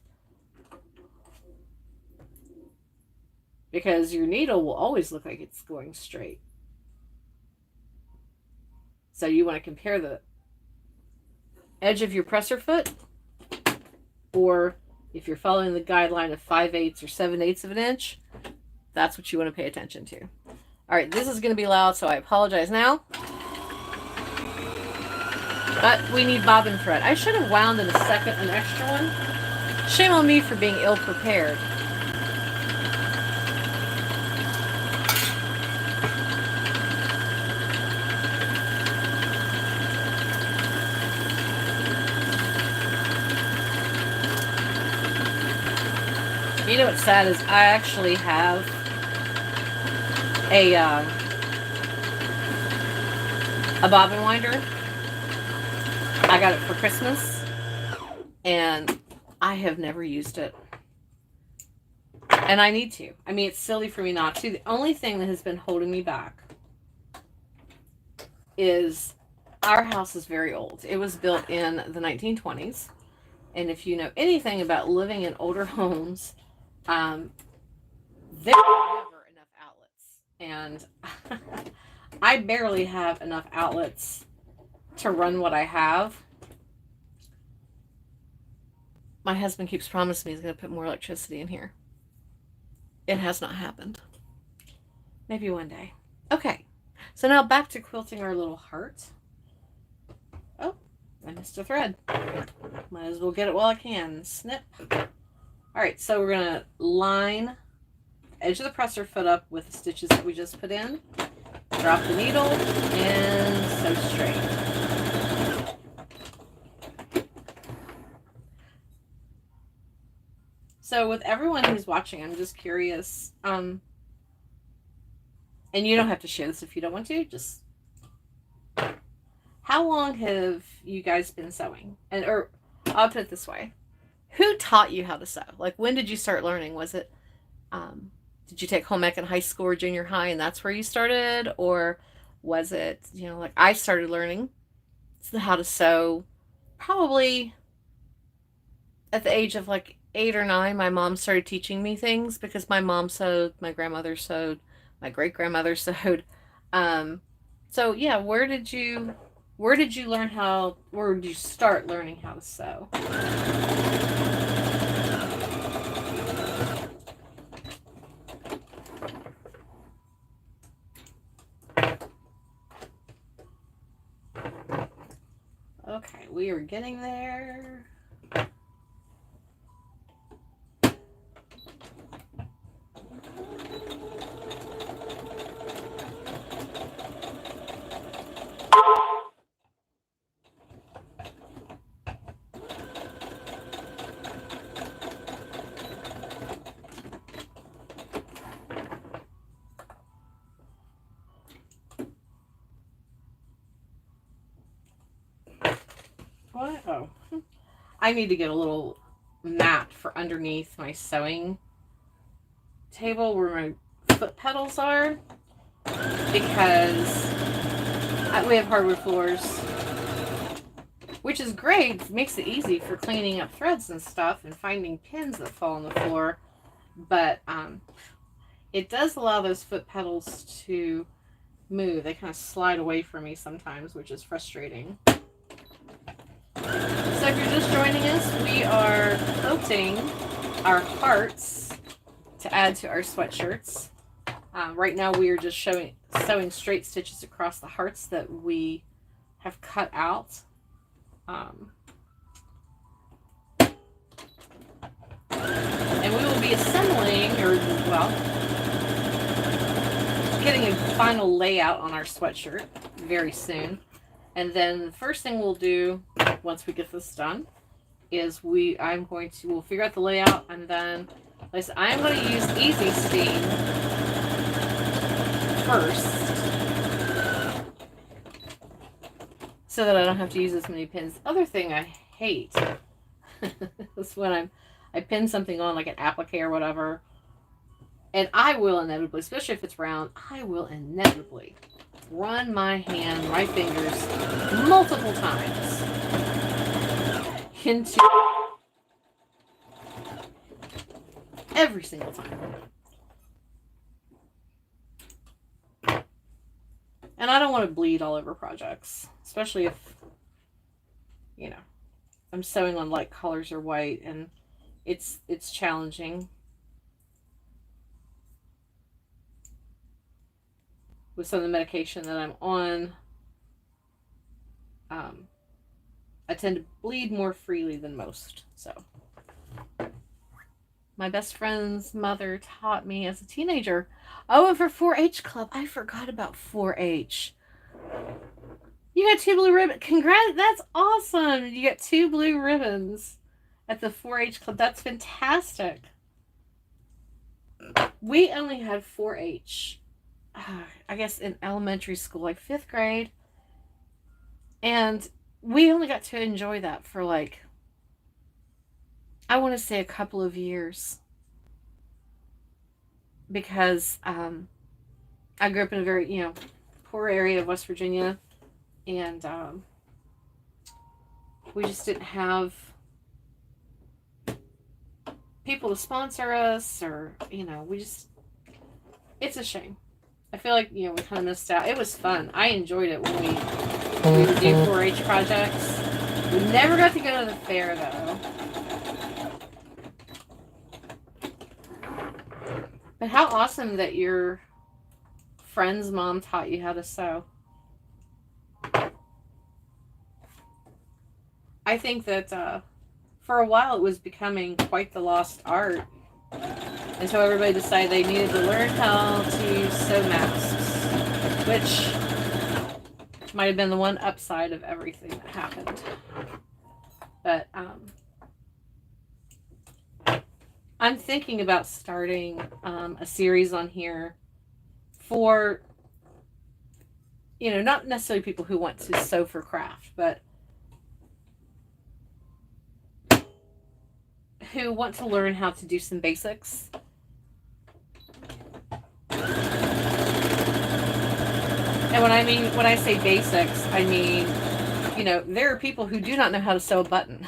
Because your needle will always look like it's going straight. So you want to compare the edge of your presser foot, or if you're following the guideline of 5/8 or 7/8 of an inch, that's what you want to pay attention to. All right, this is going to be loud, so I apologize now. But we need bobbin thread. I should have wound in a second an extra one. Shame on me for being ill prepared. You know what's sad is I actually have a bobbin winder. I got it for Christmas and I have never used it. And I need to. I mean, it's silly for me not to. The only thing that has been holding me back is our house is very old. It was built in the 1920s. And if you know anything about living in older homes, there are never enough outlets. And I barely have enough outlets to run what I have. My husband keeps promising me he's going to put more electricity in here. It has not happened. Maybe one day. Okay, so now back to quilting our little heart. Oh, I missed a thread. Might as well get it while I can. Snip. All right, so we're going to line the edge of the presser foot up with the stitches that we just put in. Drop the needle and sew straight. So with everyone who's watching, I'm just curious, and you don't have to share this if you don't want to, just how long have you guys been sewing? Or I'll put it this way. Who taught you how to sew? Like, when did you start learning? Was it, did you take home ec in high school or junior high and that's where you started? Or was it, like I started learning how to sew probably at the age of like 8 or 9. My mom started teaching me things because my mom sewed, my grandmother sewed, my great-grandmother sewed. So yeah, where did you learn how, where did you start learning how to sew? Okay, we are getting there. What? Oh. I need to get a little mat for underneath my sewing table where my foot pedals are, because we have hardwood floors, which is great. It makes it easy for cleaning up threads and stuff and finding pins that fall on the floor, but it does allow those foot pedals to move. They kind of slide away from me sometimes, which is frustrating. So if you're just joining us, we are quilting our hearts to add to our sweatshirts. Right now we are just sewing straight stitches across the hearts that we have cut out. And we will be assembling, or well, getting a final layout on our sweatshirt very soon. And then the first thing we'll do once we get this done is we'll figure out the layout, and then I'm going to use Easy Steam first so that I don't have to use as many pins. The other thing I hate is when I pin something on like an applique or whatever, and I will inevitably, especially if it's round, I will inevitably run my fingers multiple times into every single time. And I don't want to bleed all over projects, especially if, I'm sewing on light colors or white, and it's challenging. With some of the medication that I'm on, I tend to bleed more freely than most. So my best friend's mother taught me as a teenager. Oh, and for 4-H club, I forgot about 4-H. You got 2 blue ribbons. Congrats, that's awesome. You got 2 blue ribbons at the 4-H club. That's fantastic. We only had 4-H. I guess in elementary school, like 5th grade, and we only got to enjoy that for I want to say a couple of years, because I grew up in a very poor area of West Virginia, and we just didn't have people to sponsor us, or it's a shame. I feel like, we kind of missed out. It was fun. I enjoyed it when we would do 4-H projects. We never got to go to the fair, though. But how awesome that your friend's mom taught you how to sew. I think that for a while it was becoming quite the lost art until everybody decided they needed to learn how to sew masks, which might have been the one upside of everything that happened. But I'm thinking about starting a series on here for, not necessarily people who want to sew for craft, but who want to learn how to do some basics. And when I say basics, I mean, there are people who do not know how to sew a button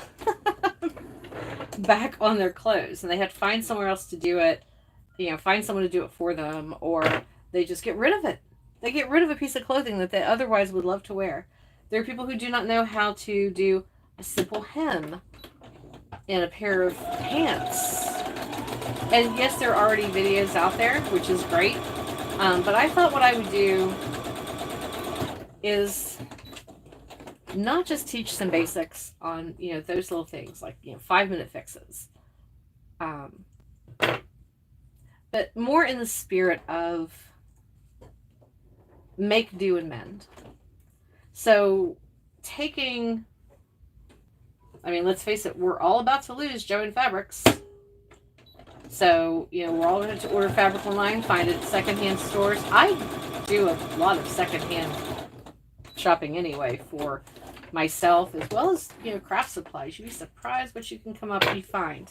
back on their clothes, and they have to find somewhere else to do it, find someone to do it for them, or they just get rid of it. They get rid of a piece of clothing that they otherwise would love to wear. There are people who do not know how to do a simple hem in a pair of pants. And yes, there are already videos out there, which is great. But I thought what I would do is not just teach some basics on, those little things like, 5-minute fixes. But more in the spirit of make, do, and mend. So let's face it, we're all about to lose Joann Fabrics. So, we're all going to order fabric online, find it at secondhand stores. I do a lot of secondhand shopping anyway for myself, as well as, craft supplies. You'd be surprised what you can come up and find.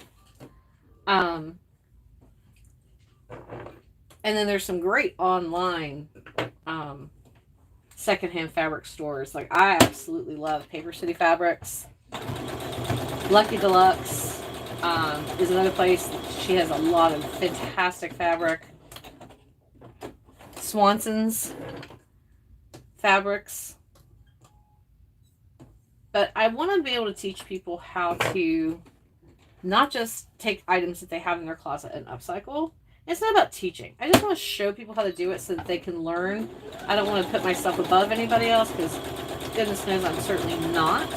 And then there's some great online secondhand fabric stores. Like, I absolutely love Paper City Fabrics. Lucky Deluxe is another place. She has a lot of fantastic fabric. Swanson's fabrics. But I want to be able to teach people how to not just take items that they have in their closet and upcycle. It's not about teaching. I just want to show people how to do it so that they can learn. I don't want to put myself above anybody else, because goodness knows I'm certainly not.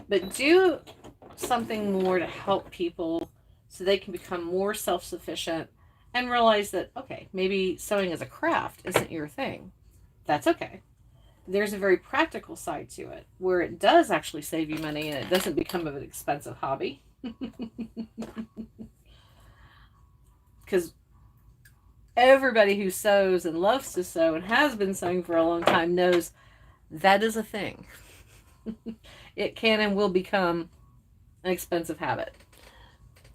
But do something more to help people so they can become more self-sufficient and realize that, okay, maybe sewing as a craft isn't your thing. That's okay. There's a very practical side to it where it does actually save you money and it doesn't become an expensive hobby. Because everybody who sews and loves to sew and has been sewing for a long time knows that is a thing. It can and will become an expensive habit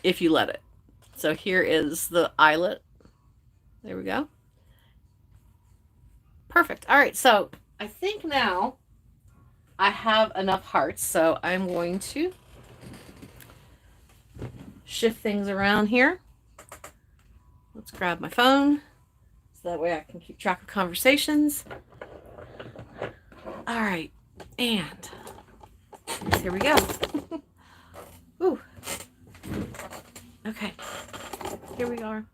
if you let it. So here is the eyelet. There we go. Perfect. All right, so I think now I have enough hearts, so I'm going to shift things around here. Let's grab my phone so that way I can keep track of conversations. All right, and here we go. Ooh. Okay, here we are.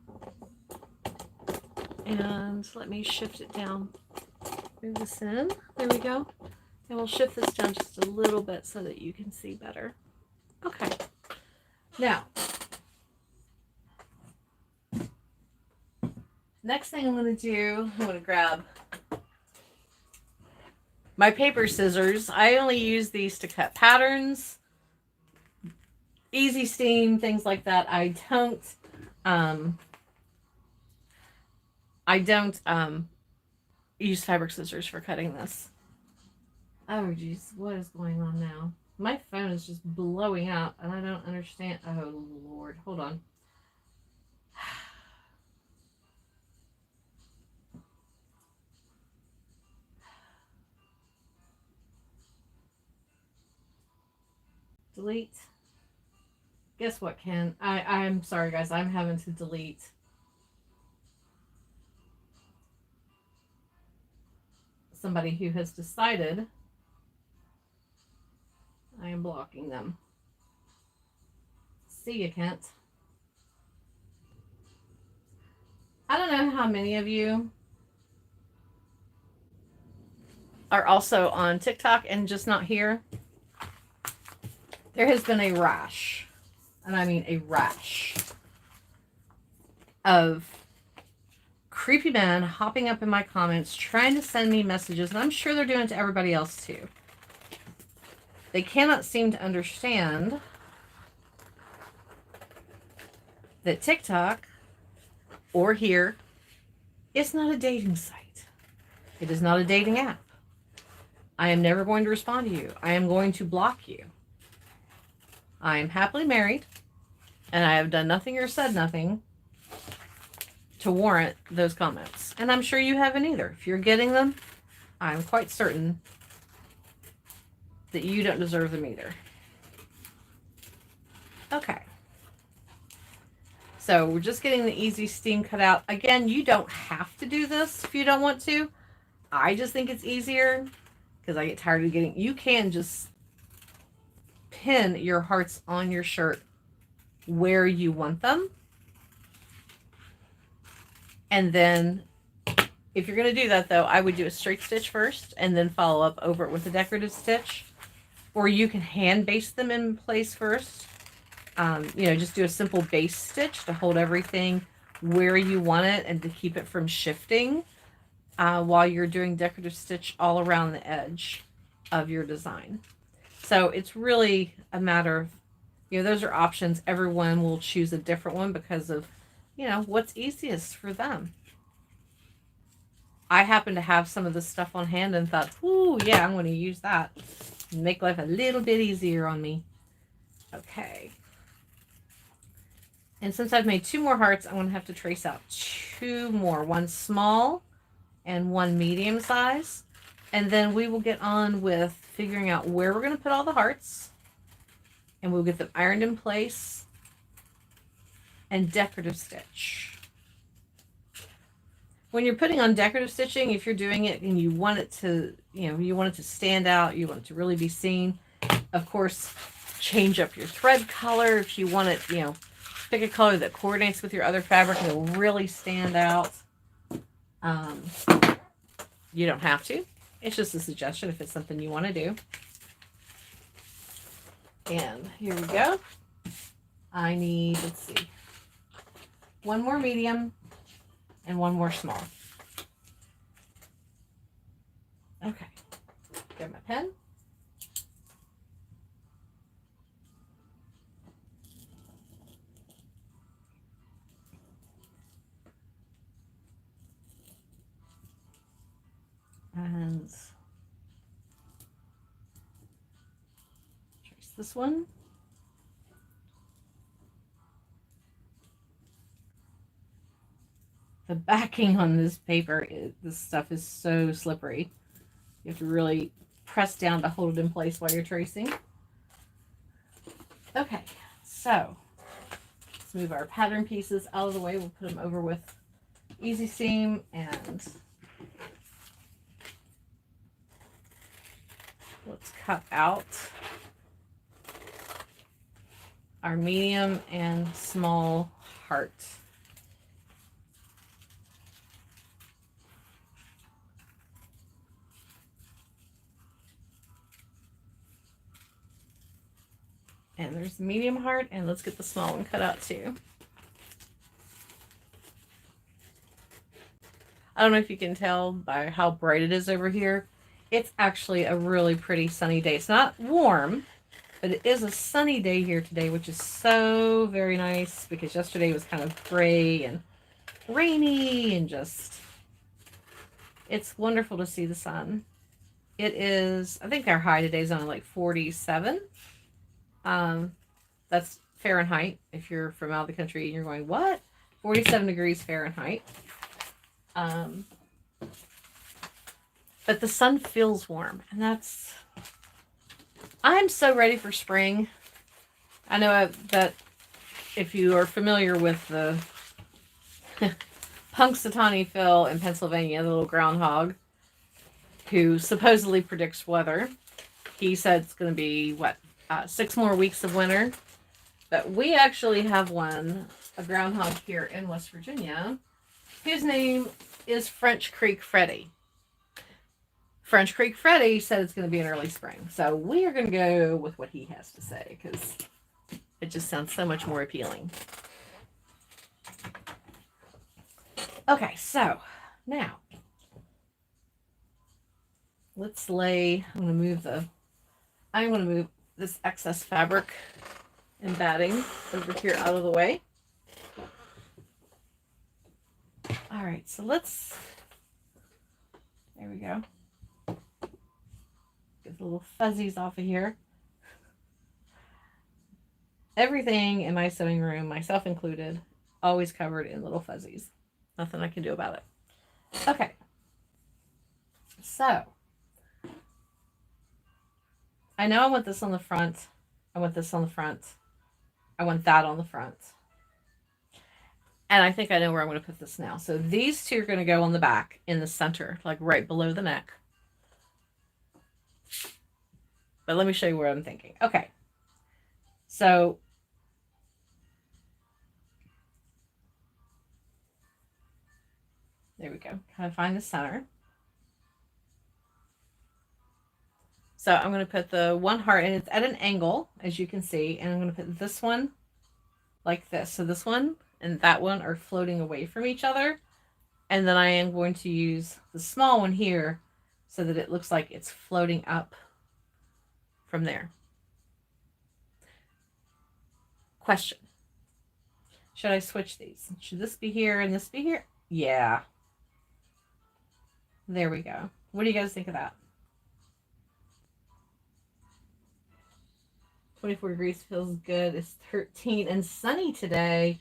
And let me shift it down. Move this in. There we go. And we'll shift this down just a little bit so that you can see better. Okay. Now, next thing I'm going to do, I'm going to grab my paper scissors. I only use these to cut patterns, easy steam, things like that. I don't use fabric scissors for cutting this. Oh geez, what is going on now? My phone is just blowing up and I don't understand. Oh Lord, hold on. Delete. Guess what, Ken? I'm sorry guys, I'm having to delete somebody who has decided I am blocking them. See you, Kent. know how many of you are also on TikTok and just not here? There has been a rash, and I mean a rash, of creepy men hopping up in my comments trying to send me messages, and I'm sure they're doing it to everybody else too. They cannot seem to understand that TikTok or here is not a dating site. It is not a dating app. I am never going to respond to you. I am going to block you. I am happily married, and I have done nothing or said nothing to warrant those comments. And I'm sure you haven't either. If you're getting them, I'm quite certain that you don't deserve them either. Okay. So we're just getting the easy steam cut out. Again, you don't have to do this if you don't want to. I just think it's easier because I get tired of getting... You can just pin your hearts on your shirt where you want them. And then if you're going to do that, though, I would do a straight stitch first and then follow up over it with a decorative stitch. Or you can hand baste them in place first. Just do a simple base stitch to hold everything where you want it and to keep it from shifting while you're doing decorative stitch all around the edge of your design. So it's really a matter of, those are options. Everyone will choose a different one because of, what's easiest for them. I happen to have some of this stuff on hand and thought, ooh, yeah, I'm going to use that. Make life a little bit easier on me. Okay. And since I've made 2 more hearts, I'm going to have to trace out 2 more. One small and one medium size. And then we will get on with figuring out where we're going to put all the hearts. And we'll get them ironed in place and decorative stitch. When you're putting on decorative stitching, if you're doing it and you want it to, you want it to stand out, you want it to really be seen, of course, change up your thread color. If you want it, pick a color that coordinates with your other fabric and it'll really stand out. You don't have to. It's just a suggestion if it's something you want to do. And here we go. I need, let's see, 1 more medium and 1 more small. Okay. Get my pen. And trace this one. The backing on this paper, this stuff is so slippery. You have to really press down to hold it in place while you're tracing. Okay, so let's move our pattern pieces out of the way. We'll put them over with easy seam, and let's cut out our medium and small heart. And there's the medium heart, and let's get the small one cut out too. I don't know if you can tell by how bright it is over here. It's actually a really pretty sunny day. It's not warm, but it is a sunny day here today, which is so very nice because yesterday was kind of gray and rainy and just, it's wonderful to see the sun. It is, I think our high today is only like 47. That's Fahrenheit. If you're from out of the country and you're going, what? 47 degrees Fahrenheit. But the sun feels warm, and that's, I'm so ready for spring. I know that if you are familiar with the Punxsutawney Phil in Pennsylvania, the little groundhog who supposedly predicts weather, he said it's going to be, 6 more weeks of winter. But we actually have a groundhog here in West Virginia His name is French Creek Freddy. French Creek Freddy said it's going to be in early spring. So we are going to go with what he has to say because it just sounds so much more appealing. Okay, so now let's lay. I'm going to move this excess fabric and batting over here out of the way. All right, so there we go. Get the little fuzzies off of here. Everything in my sewing room, myself included, always covered in little fuzzies. Nothing I can do about it. Okay. So, I know I want this on the front. I want this on the front. I want that on the front. And I think I know where I'm going to put this now. So these two are going to go on the back in the center, like right below the neck. But let me show you where I'm thinking. Okay. So there we go. Kind of find the center. So I'm going to put the one heart, and it's at an angle, as you can see. And I'm going to put this one like this. So this one and that one are floating away from each other. And then I am going to use the small one here so that it looks like it's floating up from there. Question. Should I switch these? Should this be here and this be here? Yeah. There we go. What do you guys think of that? 24 degrees feels good. It's 13 and sunny today.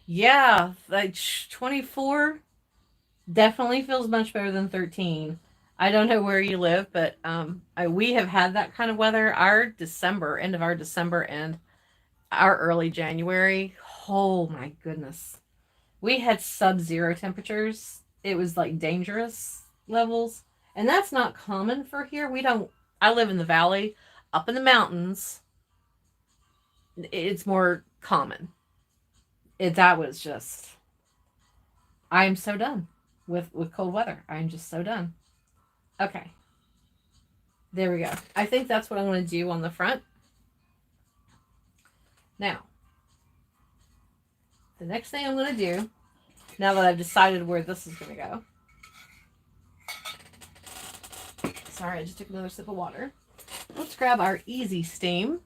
Yeah, like 24 definitely feels much better than 13. I don't know where you live, but we have had that kind of weather. End of our December and our early January. Oh my goodness. We had sub-zero temperatures. It was like dangerous levels. And that's not common for here. I live in the valley. Up in the mountains, it's more common. That was just, I am so done with cold weather. I'm just so done. Okay. There we go. I think that's what I'm going to do on the front. Now, the next thing I'm going to do, now that I've decided where this is going to go. Sorry, I just took another sip of water. Let's grab our Easy Steam.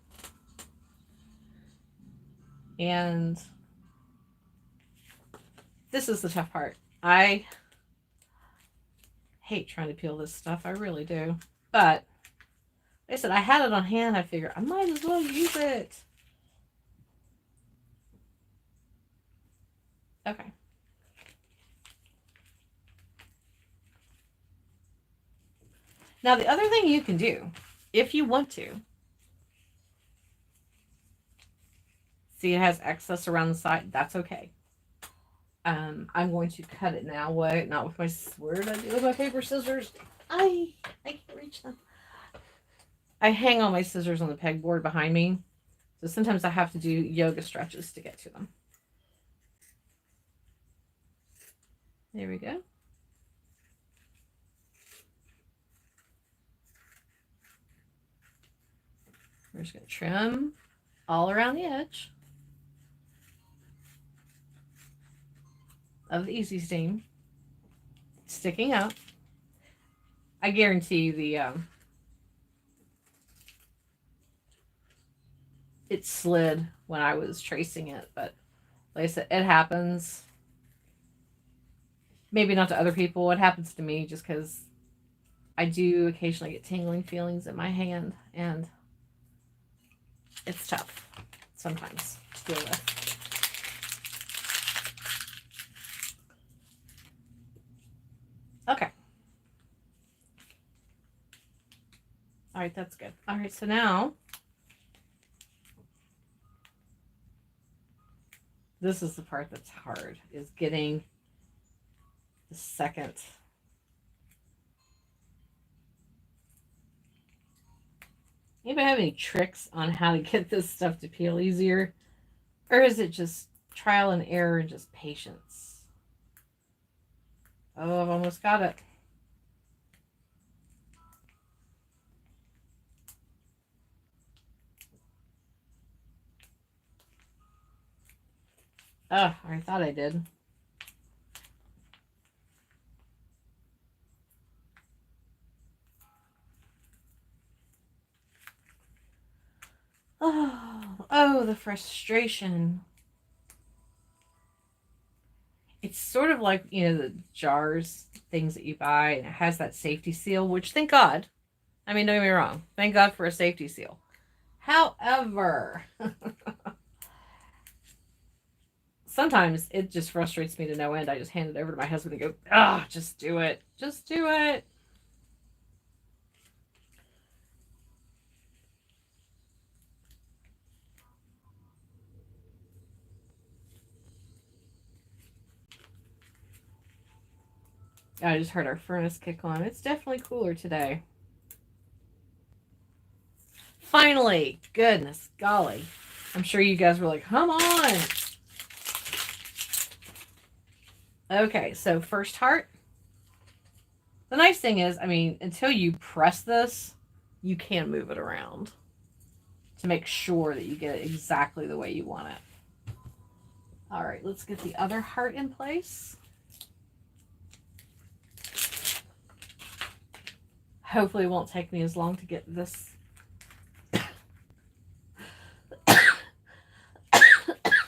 And this is the tough part. I hate trying to peel this stuff. I really do. But like I said, I had it on hand. I figured I might as well use it. Okay. Now, the other thing you can do, if you want to, see it has excess around the side. That's okay. I'm going to cut it now. What? Not with my, where did I do with my paper scissors? I can't reach them. I hang all my scissors on the pegboard behind me. So sometimes I have to do yoga stretches to get to them. There we go. We're just going to trim all around the edge of the Easy Steam, sticking out. I guarantee it slid when I was tracing it, but like I said, it happens. Maybe not to other people. It happens to me just because I do occasionally get tingling feelings in my hand, and it's tough sometimes to deal with. Okay. All right, that's good. All right, so now this is the part that's hard, is getting the second. Anybody have any tricks on how to get this stuff to peel easier? Or is it just trial and error and just patience? Oh, I've almost got it. Oh, I thought I did. Oh, the frustration. It's sort of like, the jars, things that you buy, and it has that safety seal, which thank God. I mean, don't get me wrong. Thank God for a safety seal. However, sometimes it just frustrates me to no end. I just hand it over to my husband and go, ah, just do it. Just do it. I just heard our furnace kick on. It's definitely cooler today. Finally, goodness golly. I'm sure you guys were like, come on. Okay, so first heart. The nice thing is, I mean, until you press this, you can move it around to make sure that you get it exactly the way you want it. All right, let's get the other heart in place. Hopefully it won't take me as long to get this.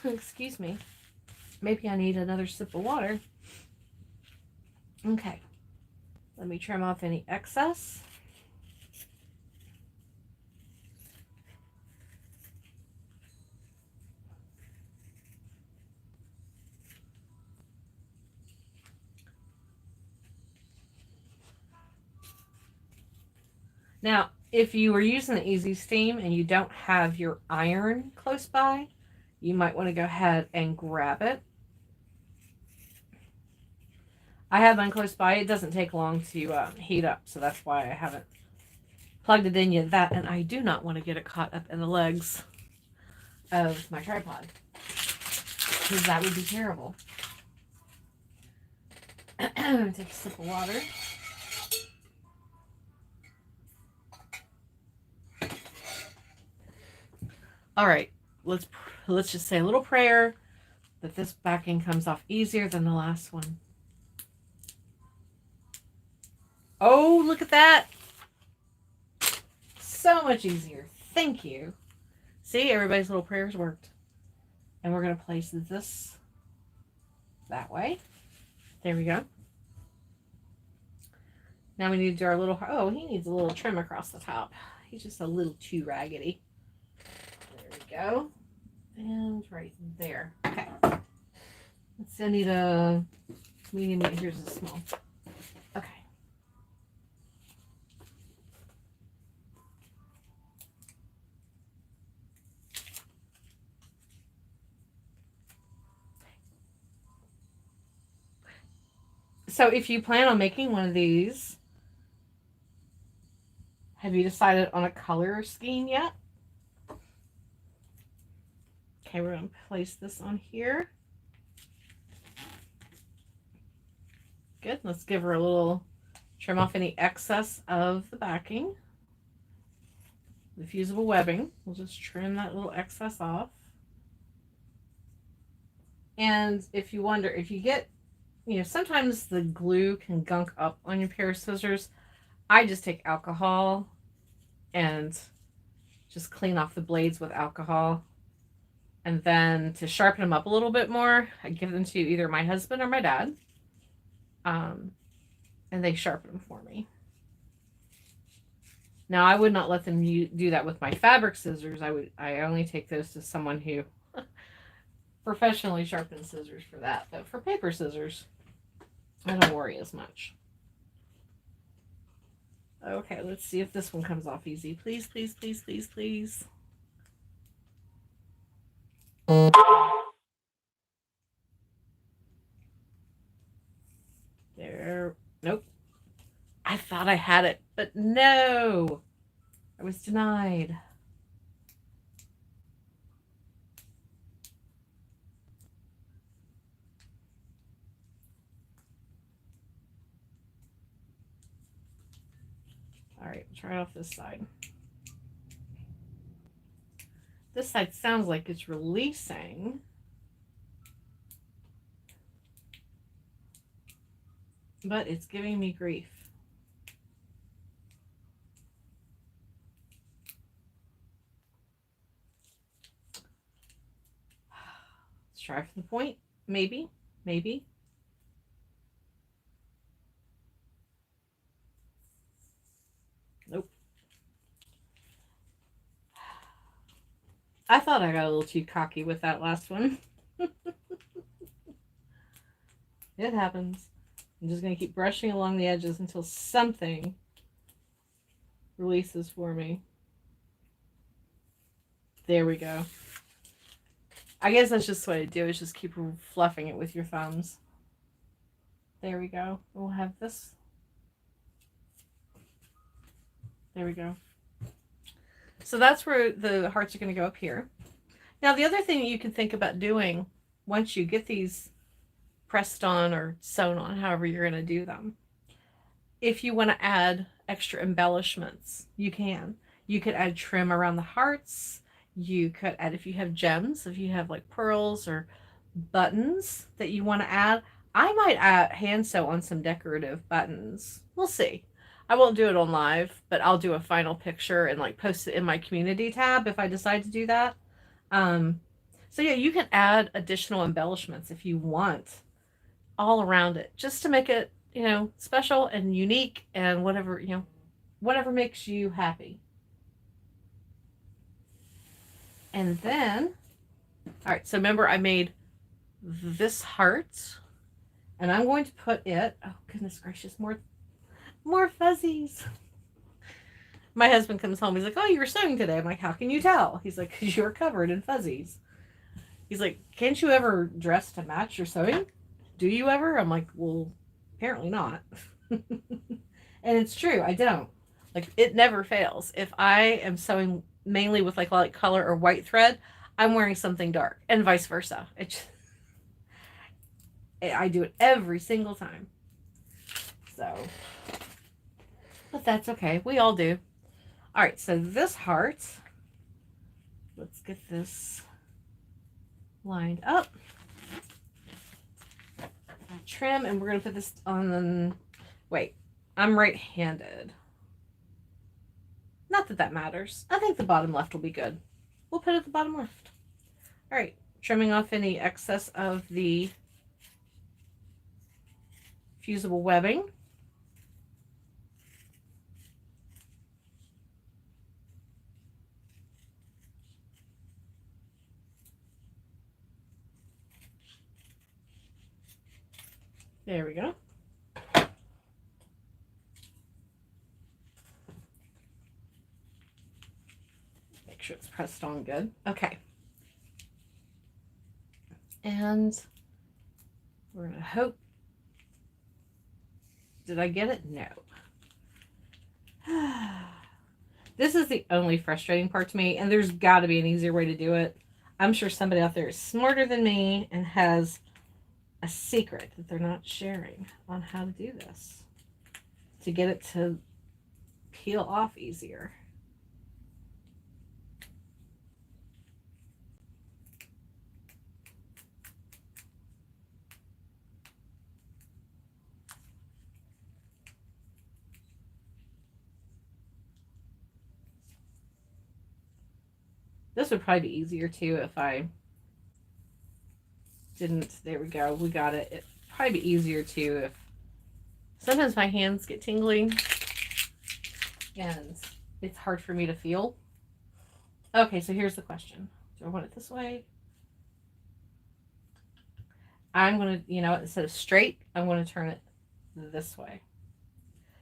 Excuse me. Maybe I need another sip of water. Okay. Let me trim off any excess. Now, if you were using the Easy Steam and you don't have your iron close by, you might want to go ahead and grab it. I have mine close by. It doesn't take long to heat up, so that's why I haven't plugged it in yet. That, and I do not want to get it caught up in the legs of my tripod, because that would be terrible. Take a sip of water. All right, let's just say a little prayer that this backing comes off easier than the last one. Oh, look at that. So much easier. Thank you. See, everybody's little prayers worked. And we're going to place this that way. There we go. Now we need to do our little, oh, he needs a little trim across the top. He's just a little too raggedy. There we go. And right there. Okay. Let's I need a medium. Here's a small. Okay. So if you plan on making one of these, have you decided on a color scheme yet? Okay, we're going to place this on here. Good. Let's give her a little, trim off any excess of the backing. The fusible webbing. We'll just trim that little excess off. And if you wonder, if you get, sometimes the glue can gunk up on your pair of scissors. I just take alcohol and just clean off the blades with alcohol. And then to sharpen them up a little bit more, I give them to either my husband or my dad. And they sharpen them for me. Now, I would not let them do that with my fabric scissors. I only take those to someone who professionally sharpens scissors for that. But for paper scissors, I don't worry as much. Okay, let's see if this one comes off easy. Please, please, please, please, please. There. Nope. I thought I had it, but no. I was denied. right, try it off this side. This side sounds like it's releasing. But it's giving me grief. Let's try from the point. Maybe. Maybe. Nope. I thought I got a little too cocky with that last one. It happens. I'm just going to keep brushing along the edges until something releases for me. There we go. I guess that's just what I do, is just keep fluffing it with your thumbs. There we go. We'll have this. There we go. So that's where the hearts are going to go up here. Now, the other thing that you can think about doing once you get these pressed on or sewn on, however you're going to do them, if you want to add extra embellishments, you can. You could add trim around the hearts. You could add, if you have gems, if you have like pearls or buttons that you want to add. I might hand sew on some decorative buttons. We'll see. I won't do it on live, but I'll do a final picture and like post it in my community tab if I decide to do that. So yeah, you can add additional embellishments if you want all around it, just to make it, you know, special and unique and whatever, you know, whatever makes you happy. And then, all right, so remember I made this heart, and I'm going to put it, oh goodness gracious, more fuzzies. My husband comes home, he's like, oh, you were sewing today. I'm like, how can you tell? He's like, because you're covered in fuzzies. He's like, can't you ever dress to match your sewing? Do you ever? I'm like, well, apparently not. And it's true, I don't. Like, it never fails. If I am sewing mainly with like light color or white thread, I'm wearing something dark, and vice versa. I do it every single time. So, but that's okay. We all do. All right, so this heart, let's get this lined up. Trim, and we're going to put this on, wait, I'm right-handed. Not that that matters. I think the bottom left will be good. We'll put it at the bottom left. All right, trimming off any excess of the fusible webbing. There we go. Make sure it's pressed on good. Okay. And we're going to hope. Did I get it? No. This is the only frustrating part to me, and there's got to be an easier way to do it. I'm sure somebody out there is smarter than me and has a secret that they're not sharing on how to do this to get it to peel off easier. This would probably be easier too if I didn't. There we go. We got it. It'd probably be easier too if sometimes my hands get tingly and it's hard for me to feel. Okay, so here's the question. Do I want it this way? I'm going to, you know, instead of straight, I'm going to turn it this way.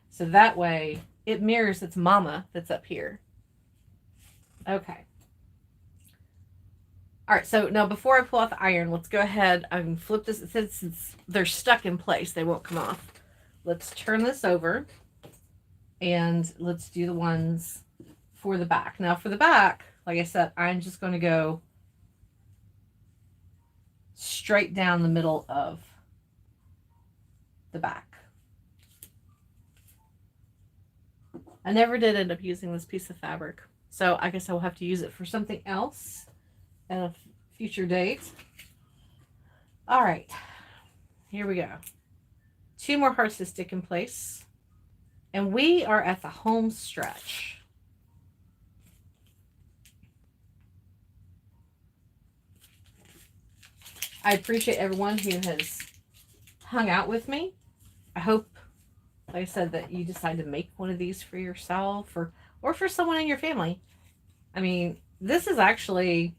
So that way it mirrors its mama that's up here. Okay. All right, so now before I pull out the iron, let's go ahead and flip this. Since they're stuck in place, they won't come off. Let's turn this over and let's do the ones for the back. Now for the back, like I said, I'm just going to go straight down the middle of the back. I never did end up using this piece of fabric. So I guess I will have to use it for something else at a future date. All right, here we go. 2 more hearts to stick in place. And we are at the home stretch. I appreciate everyone who has hung out with me. I hope, like I said, that you decide to make one of these for yourself or for someone in your family. I mean, this is actually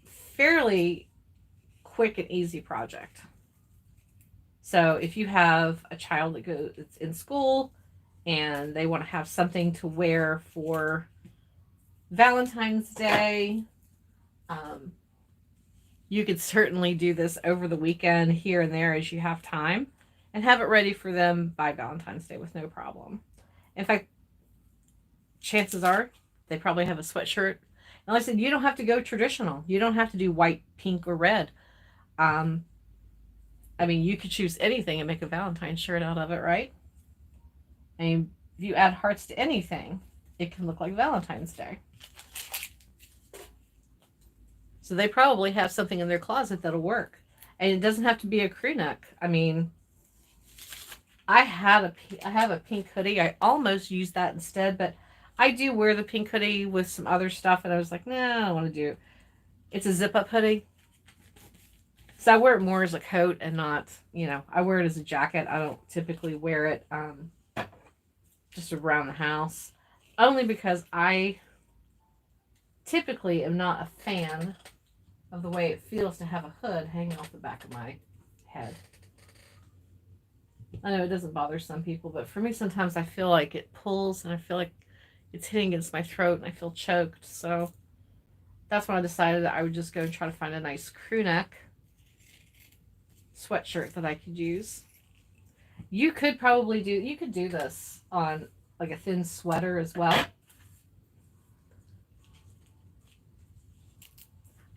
fairly quick and easy project. So if you have a child that's in school and they want to have something to wear for Valentine's Day, you could certainly do this over the weekend here and there as you have time and have it ready for them by Valentine's Day with no problem. In fact, chances are they probably have a sweatshirt. And like I said, you don't have to go traditional. You don't have to do white, pink, or red. I mean, you could choose anything and make a Valentine's shirt out of it, right? I mean, if you add hearts to anything, it can look like Valentine's Day. So they probably have something in their closet that'll work. And it doesn't have to be a crew neck. I mean, I have a pink hoodie. I almost used that instead, but I do wear the pink hoodie with some other stuff, and I was like, nah, I don't want to do it. It's a zip-up hoodie. So I wear it more as a coat and not, I wear it as a jacket. I don't typically wear it just around the house. Only because I typically am not a fan of the way it feels to have a hood hanging off the back of my head. I know it doesn't bother some people, but for me, sometimes I feel like it pulls and I feel like it's hitting against my throat and I feel choked. So that's when I decided that I would just go and try to find a nice crew neck sweatshirt that I could use. You could do this on like a thin sweater as well.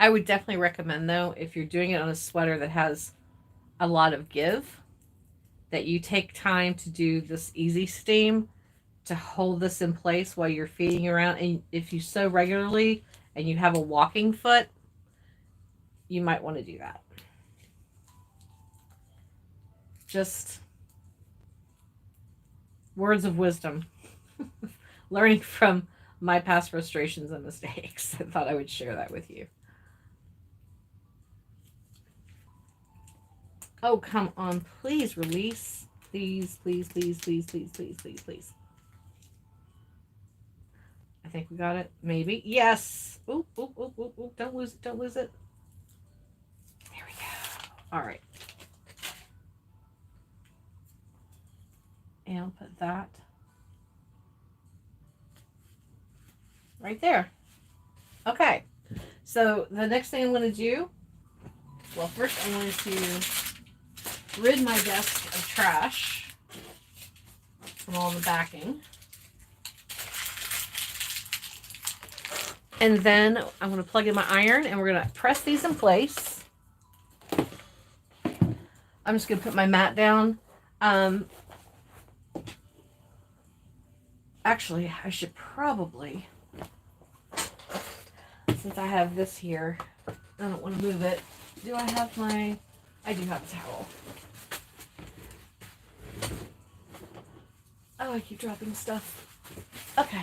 I would definitely recommend, though, if you're doing it on a sweater that has a lot of give, that you take time to do this easy steam to hold this in place while you're feeding around. And if you sew regularly and you have a walking foot, you might want to do that. Just words of wisdom. Learning from my past frustrations and mistakes. I thought I would share that with you. Oh, come on. Please release. Please, please, please, please, please, please, please, please. I think we got it. Maybe. Yes. Oop, oop, oop, oop, oop. Don't lose it. Don't lose it. There we go. All right. And I'll put that right there. Okay. So the next thing I'm going to do, well, first I'm going to rid my desk of trash from all the backing. And then I'm going to plug in my iron and we're going to press these in place. I'm just going to put my mat down. Actually, I should probably, since I have this here, I don't want to move it. Do I have I do have a towel. Oh, I keep dropping stuff. Okay.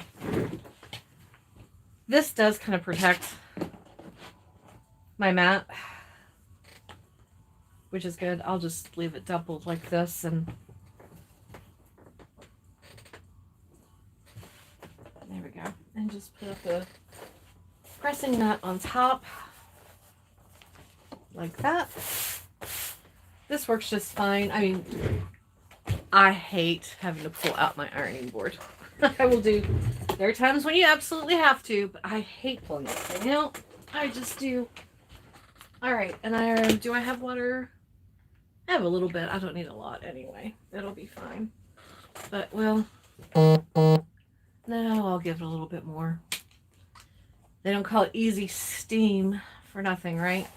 This does kind of protect my mat, which is good. I'll just leave it doubled like this and there we go. And just put up the pressing nut on top like that. This works just fine. I mean, I hate having to pull out my ironing board. I will do. There are times when you absolutely have to, but I hate pulling this thing out. I just do. All right, and do I have water? I have a little bit. I don't need a lot anyway. It'll be fine. But, well, no, I'll give it a little bit more. They don't call it easy steam for nothing, right?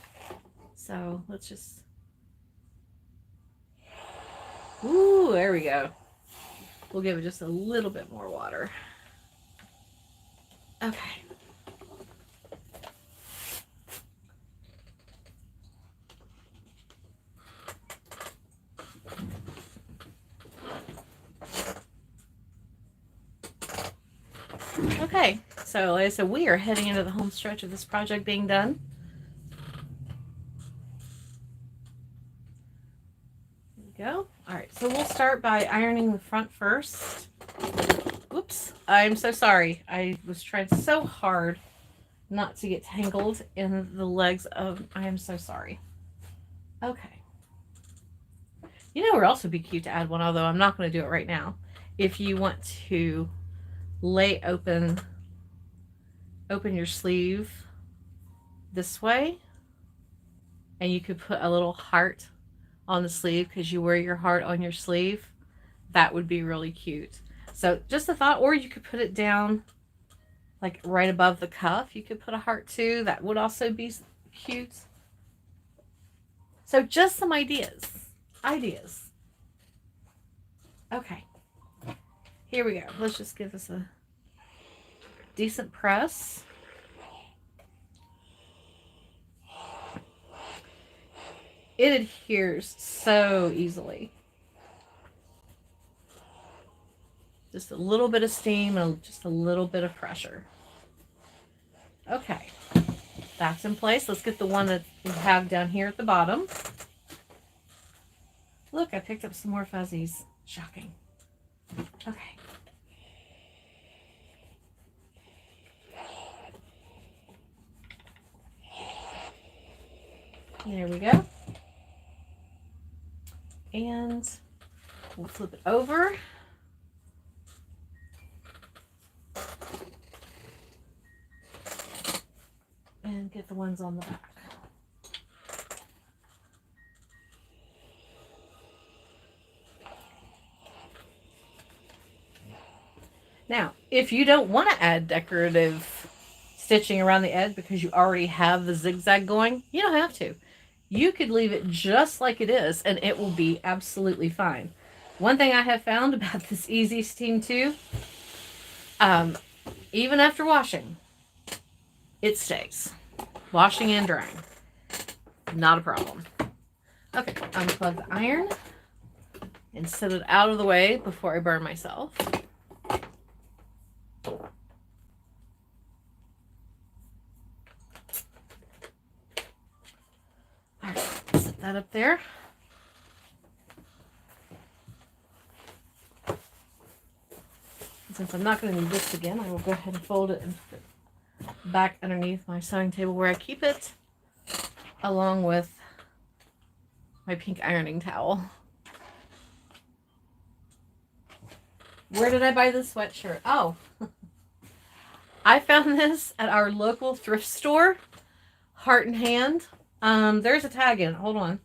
So let's just. Ooh, there we go. We'll give it just a little bit more water. Okay. Okay, so like I said, we are heading into the home stretch of this project being done. There we go. All right, so we'll start by ironing the front first. Oops, I'm so sorry. I was trying so hard not to get tangled in the legs of, I am so sorry. Okay. You know, it would also be cute to add one, although I'm not going to do it right now. If you want to lay open your sleeve this way, and you could put a little heart on the sleeve because you wear your heart on your sleeve, that would be really cute. So just a thought, or you could put it down like right above the cuff. You could put a heart too. That would also be cute. So just some ideas. Okay, here we go. Let's just give this a decent press. It adheres so easily. Just a little bit of steam and just a little bit of pressure. Okay, that's in place. Let's get the one that we have down here at the bottom. Look, I picked up some more fuzzies. Shocking. Okay. There we go. And we'll flip it over. And get the ones on the back. Now, if you don't want to add decorative stitching around the edge because you already have the zigzag going, you don't have to. You could leave it just like it is and it will be absolutely fine. One thing I have found about this Easy Steam 2, even after washing, it stays. Washing and drying, not a problem. Okay, unplug the iron and set it out of the way before I burn myself. All right, set that up there. Since I'm not going to need this again, I will go ahead and fold it and put it back underneath my sewing table where I keep it, along with my pink ironing towel. Where did I buy this sweatshirt? Oh, I found this at our local thrift store, Heart and Hand. There's a tag in it. Hold on.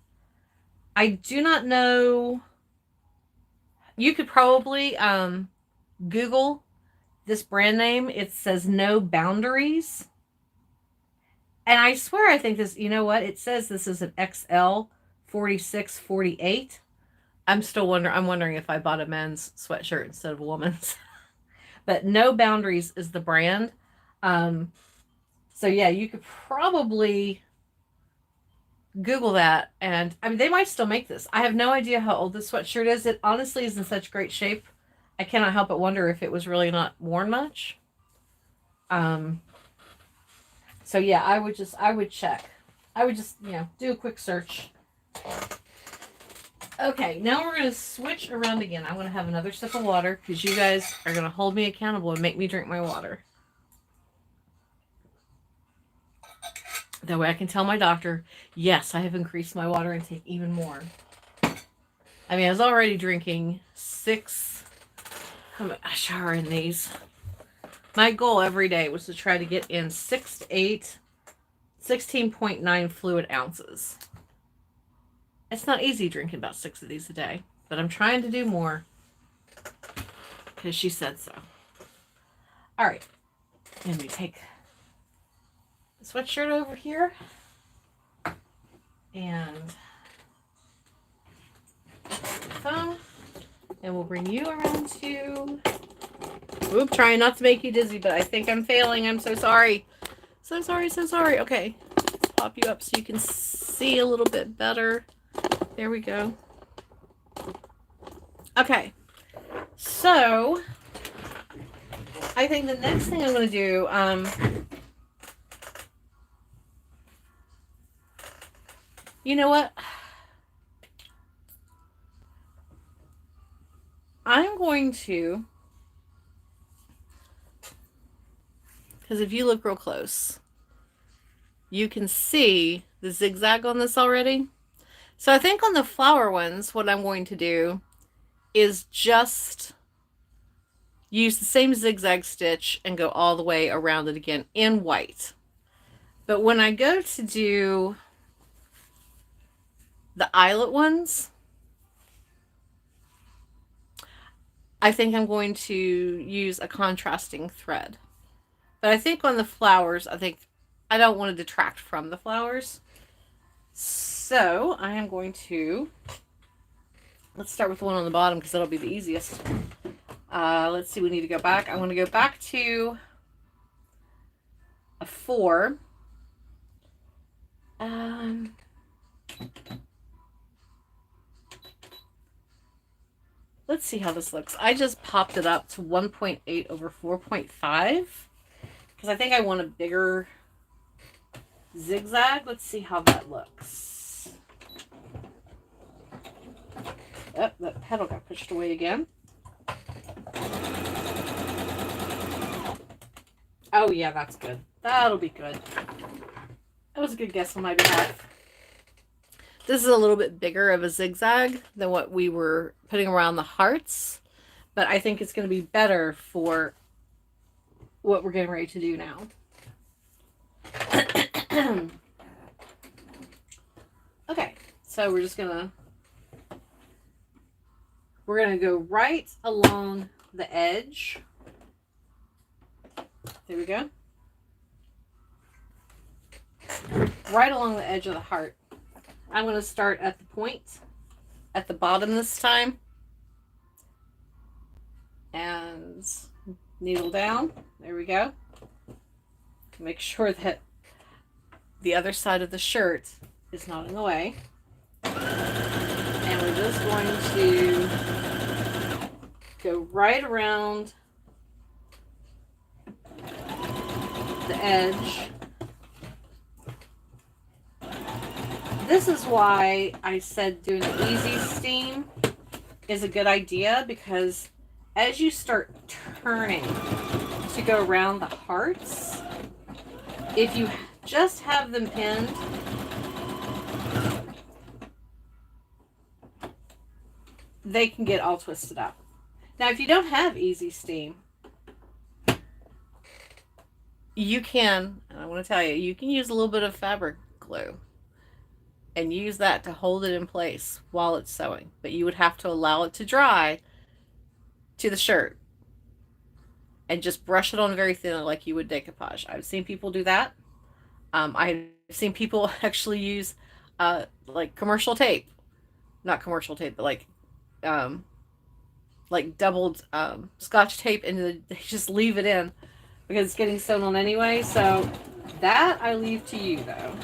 I do not know. You could probably Google this brand name. It says No Boundaries. And I swear I think this, you know what? It says this is an XL 46-48. I'm wondering if I bought a men's sweatshirt instead of a woman's. But No Boundaries is the brand. So yeah, you could probably Google that. And I mean, they might still make this. I have no idea how old this sweatshirt is. It honestly is in such great shape. I cannot help but wonder if it was really not worn much. So yeah, I would check. I would just, do a quick search. Okay, now we're going to switch around again. I'm going to have another sip of water because you guys are going to hold me accountable and make me drink my water. That way I can tell my doctor, yes, I have increased my water intake even more. I mean, I was already drinking 6. I shower in these. My goal every day was to try to get in 6 to 8, 16.9 fluid ounces. It's not easy drinking about 6 of these a day, but I'm trying to do more because she said so. All right, and we take the sweatshirt over here and the phone. And we'll bring you around too. Oop, trying not to make you dizzy, but I think I'm failing. I'm so sorry. So sorry, so sorry. Okay, let's pop you up so you can see a little bit better. There we go. Okay, so I think the next thing I'm going to do, you know what? I'm going to, because if you look real close, you can see the zigzag on this already. So I think on the flower ones, what I'm going to do is just use the same zigzag stitch and go all the way around it again in white. But when I go to do the eyelet ones, I think I'm going to use a contrasting thread. But I think on the flowers, I don't want to detract from the flowers. So I am going to, let's start with the one on the bottom because that'll be the easiest. Let's see, we need to go back. I want to go back to a 4. Let's see how this looks. I just popped it up to 1.8 over 4.5 because I think I want a bigger zigzag. Let's see how that looks. Oh, that petal got pushed away again. Oh yeah, that's good. That'll be good. That was a good guess on my behalf. This is a little bit bigger of a zigzag than what we were putting around the hearts, but I think it's going to be better for what we're getting ready to do now. Okay, so we're gonna go right along the edge. There we go. Right along the edge of the heart. I'm going to start at the point at the bottom this time and needle down. There we go. Make sure that the other side of the shirt is not in the way. And we're just going to go right around the edge. This is why I said doing an easy steam is a good idea, because as you start turning to go around the hearts, if you just have them pinned, they can get all twisted up. Now, if you don't have easy steam, you can, and I want to tell you, you can use a little bit of fabric glue and use that to hold it in place while it's sewing. But you would have to allow it to dry to the shirt and just brush it on very thinly like you would decoupage. I've seen people do that. I've seen people actually use like commercial tape. Not commercial tape, but like doubled scotch tape, and they just leave it in because it's getting sewn on anyway. So that I leave to you though.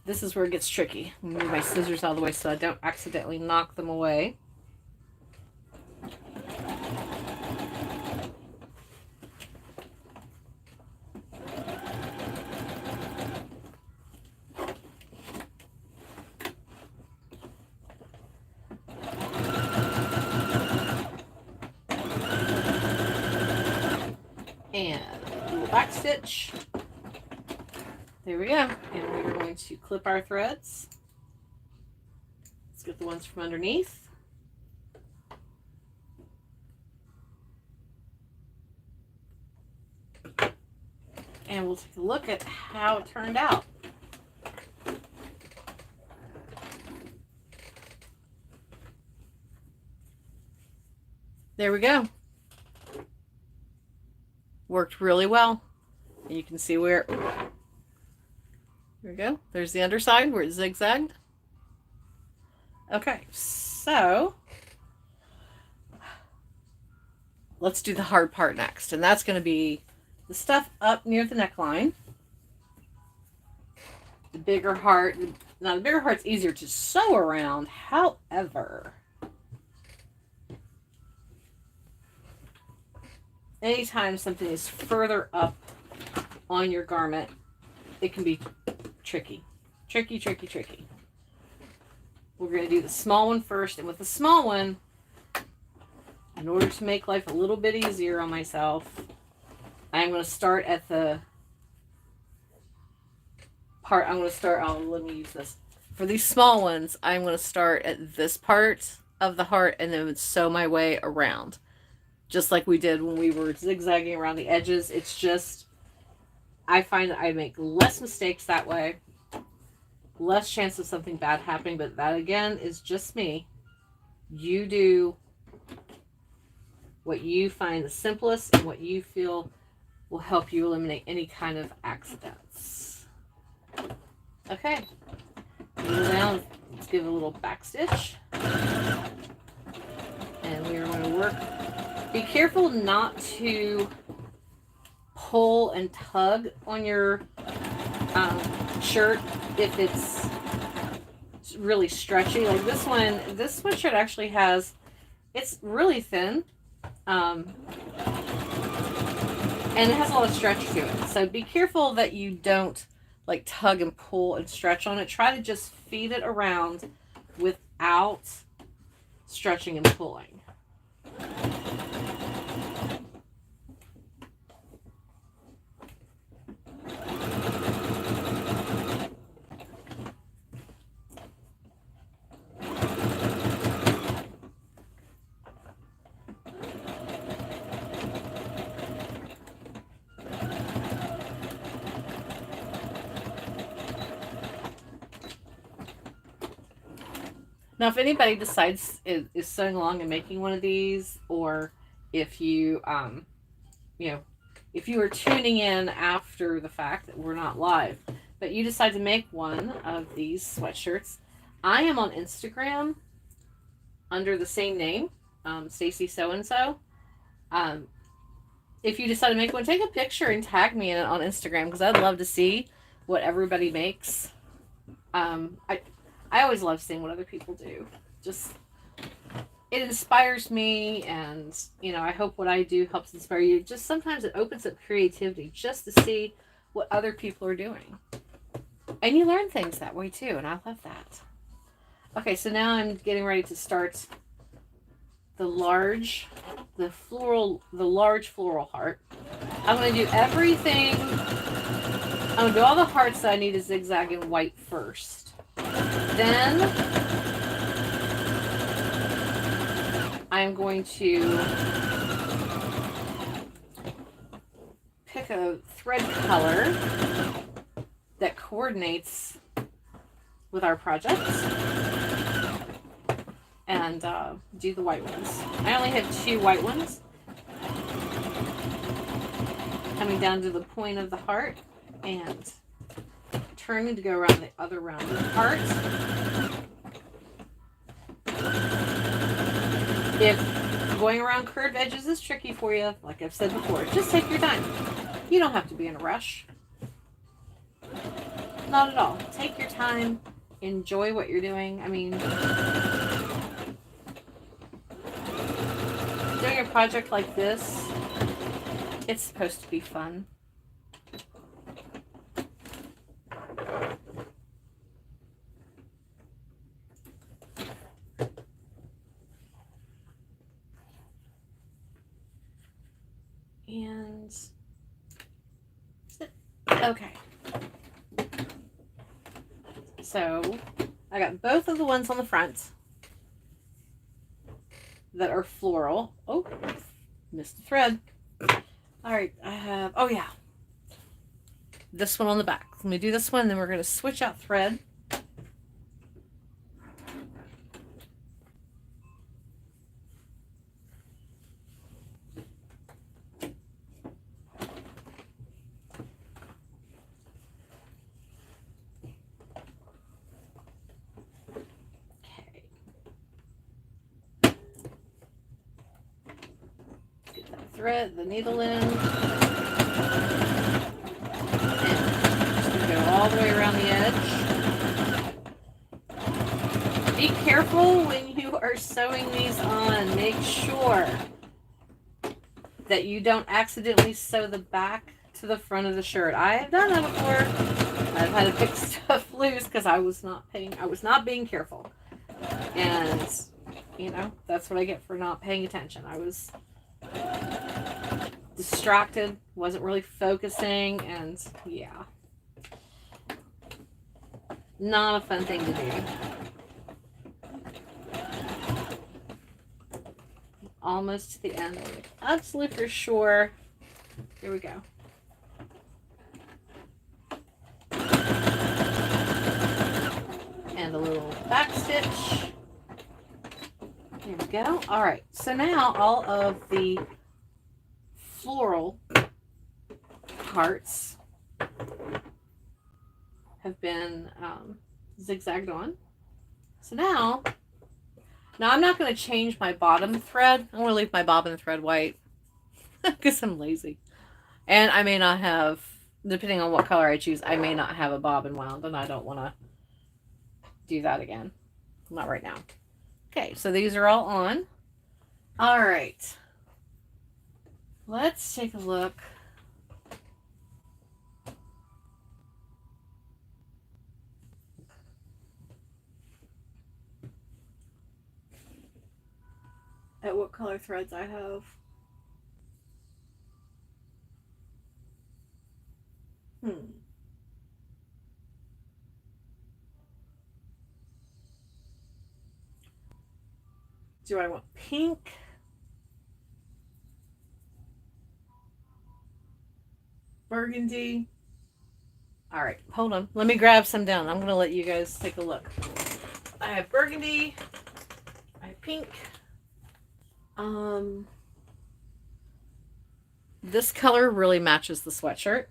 This is where it gets tricky. I'm gonna move my scissors out of the way so I don't accidentally knock them away. And a little back stitch. There we go. And we're going to clip our threads. Let's get the ones from underneath. And we'll take a look at how it turned out. There we go. Worked really well. And you can see where, here we go. There's the underside where it zigzagged. Okay, so let's do the hard part next. And that's going to be the stuff up near the neckline. The bigger heart. Now, the bigger heart's easier to sew around. However, anytime something is further up on your garment, it can be tricky. Tricky, tricky, tricky. We're going to do the small one first. And with the small one, in order to make life a little bit easier on myself, I'm going to start at the part. I'm going to start, oh, let me use this. For these small ones, I'm going to start at this part of the heart and then sew my way around. Just like we did when we were zigzagging around the edges. It's just, I find that I make less mistakes that way. Less chance of something bad happening, but that again is just me. You do what you find the simplest and what you feel will help you eliminate any kind of accidents. Okay. Go down, let's give it a little back stitch. And we are going to work. Be careful not to pull and tug on your shirt if it's really stretchy. Like this one, this sweatshirt actually has, it's really thin. And it has a lot of stretch to it. So be careful that you don't like tug and pull and stretch on it. Try to just feed it around without stretching and pulling. Now, if anybody decides is sewing along and making one of these, or if you, if you are tuning in after the fact that we're not live, but you decide to make one of these sweatshirts, I am on Instagram under the same name, Stacy So and So. If you decide to make one, take a picture and tag me in it on Instagram because I'd love to see what everybody makes. I always love seeing what other people do. Just, it inspires me, and, I hope what I do helps inspire you. Just sometimes it opens up creativity just to see what other people are doing. And you learn things that way too, and I love that. Okay, so now I'm getting ready to start the large floral heart. I'm going to do everything. I'm going to do all the hearts that I need to zigzag in white first. Then I'm going to pick a thread color that coordinates with our projects and do the white ones. I only have 2 white ones coming down to the point of the heart and turning to go around the other rounded part. If going around curved edges is tricky for you, like I've said before, just take your time. You don't have to be in a rush. Not at all. Take your time. Enjoy what you're doing. I mean, doing a project like this, it's supposed to be fun. And okay, so I got both of the ones on the front that are floral. Oh, missed the thread. All right, I have, oh yeah, this one on the back. Let me do this one, and then we're going to switch out thread. thread, the needle in. And just gonna go all the way around the edge. Be careful when you are sewing these on. Make sure that you don't accidentally sew the back to the front of the shirt. I have done that before. I've had to pick stuff loose because I was not being careful. And, you know, that's what I get for not paying attention. I was distracted, wasn't really focusing, and yeah. Not a fun thing to do. Almost to the end. Absolutely for sure. Here we go. And a little back stitch. There we go. All right. So now all of the floral parts have been zigzagged on. So now I'm not going to change my bottom thread. I'm going to leave my bobbin thread white because I'm lazy. And I may not have, depending on what color I choose, I may not have a bobbin wound, and I don't want to do that again. Not right now. Okay, so these are all on. All right. Let's take a look. At what color threads I have. Do I want pink? Burgundy? All right, hold on. Let me grab some down. I'm going to let you guys take a look. I have burgundy. I have pink. This color really matches the sweatshirt.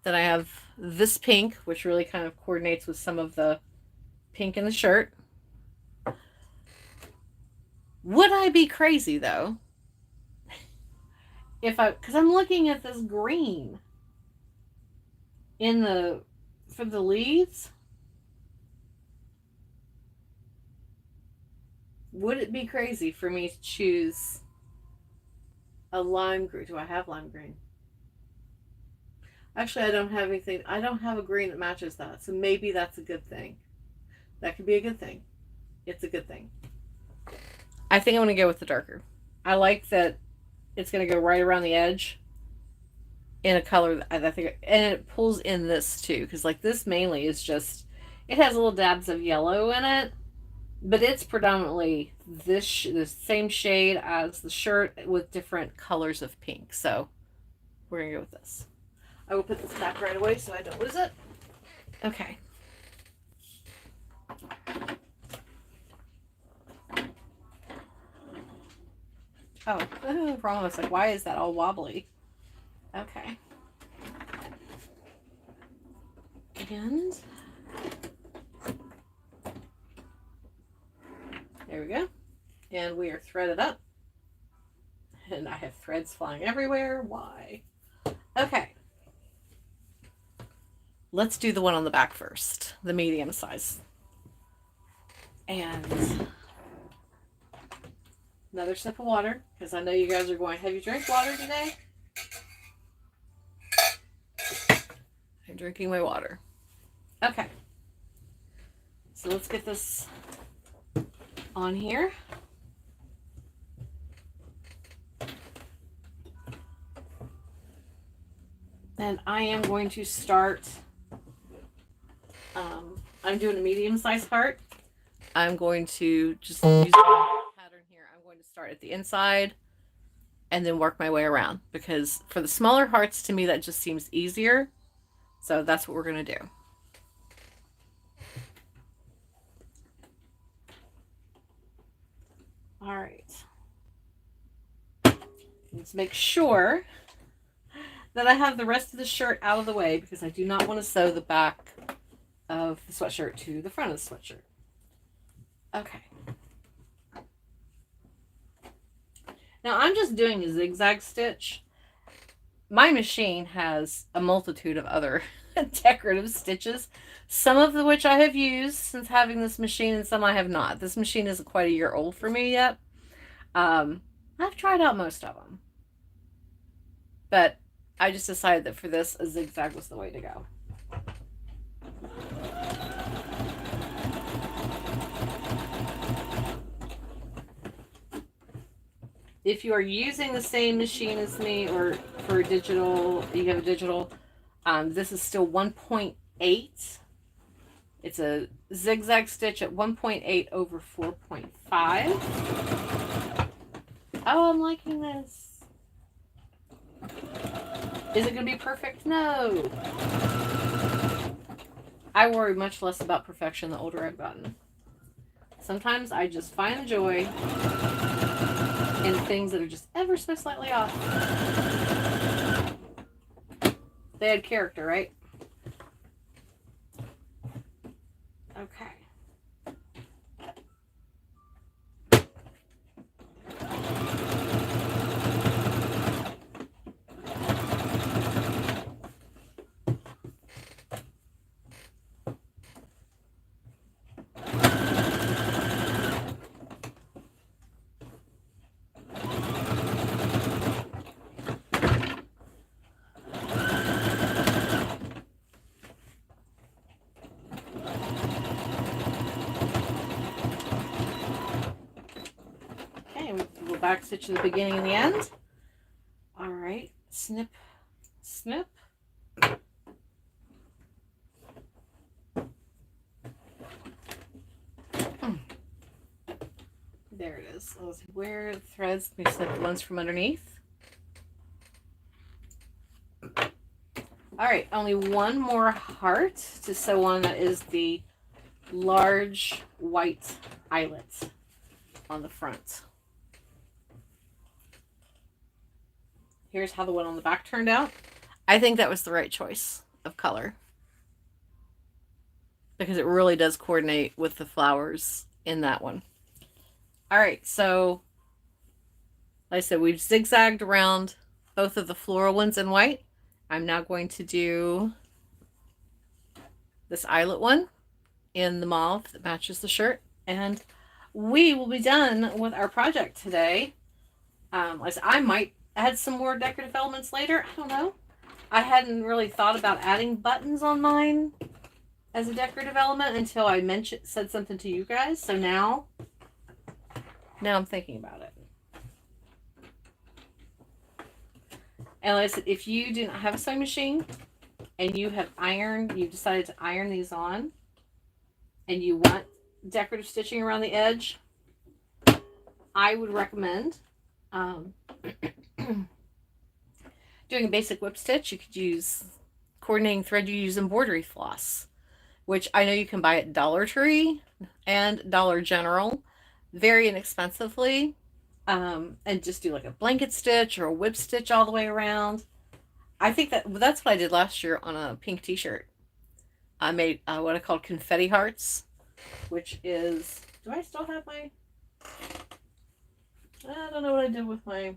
Then I have this pink, which really kind of coordinates with some of the pink in the shirt. Would I be crazy though if because I'm looking at this green for the leaves. Would it be crazy for me to choose a lime green? Do I have lime green? Actually, I don't have anything. I don't have a green that matches that. So maybe that's a good thing. That could be a good thing. It's a good thing. I think I'm going to go with the darker. I like that it's going to go right around the edge in a color that I think, and it pulls in this too, because like this mainly is just, it has little dabs of yellow in it, but it's predominantly the same shade as the shirt with different colors of pink. So we're going to go with this. I will put this back right away so I don't lose it. Okay. Oh, wrong. I was like, why is that all wobbly? Okay. And there we go. And we are threaded up. And I have threads flying everywhere. Why? Okay. Let's do the one on the back first, the medium size. And another sip of water, because I know you guys are going, have you drank water today? I'm drinking my water. Okay. So let's get this on here. And I am going to start, I'm doing a medium-sized heart. I'm going to just use the pattern here. I'm going to start at the inside and then work my way around, because for the smaller hearts, to me, that just seems easier. So that's what we're going to do. All right. Let's make sure that I have the rest of the shirt out of the way, because I do not want to sew the back of the sweatshirt to the front of the sweatshirt. Okay. Now I'm just doing a zigzag stitch. My machine has a multitude of other decorative stitches, some of which I have used since having this machine and some I have not. This machine isn't quite a year old for me yet. I've tried out most of them, but I just decided that for this, a zigzag was the way to go. If you are using the same machine as me, or for digital, you have a digital, this is still 1.8. It's a zigzag stitch at 1.8 over 4.5. Oh, I'm liking this. Is it going to be perfect? No. I worry much less about perfection the older I've gotten. Sometimes I just find the joy in things that are just ever so slightly off. They had character, right? Okay. We'll back stitch at the beginning and the end. All right, snip, snip. There it is. Let's see where the threads. We snip the ones from underneath. All right, only one more heart to sew on. That is the large white eyelet on the front. Here's how the one on the back turned out. I think that was the right choice of color because it really does coordinate with the flowers in that one. All right, so like I said, we've zigzagged around both of the floral ones in white. I'm now going to do this eyelet one in the mauve that matches the shirt, and we will be done with our project today. Like I said, I might add some more decorative elements later. I don't know. I hadn't really thought about adding buttons on mine as a decorative element until I said something to you guys. So now I'm thinking about it. And like I said, if you do not have a sewing machine and you have you've decided to iron these on, and you want decorative stitching around the edge, I would recommend doing a basic whip stitch. You could use coordinating thread you use embroidery floss, which I know you can buy at Dollar Tree and Dollar General very inexpensively, and just do like a blanket stitch or a whip stitch all the way around. I think that's what I did last year on a pink t-shirt. I made what I called confetti hearts, which is, do I still have my, I don't know what I did with my,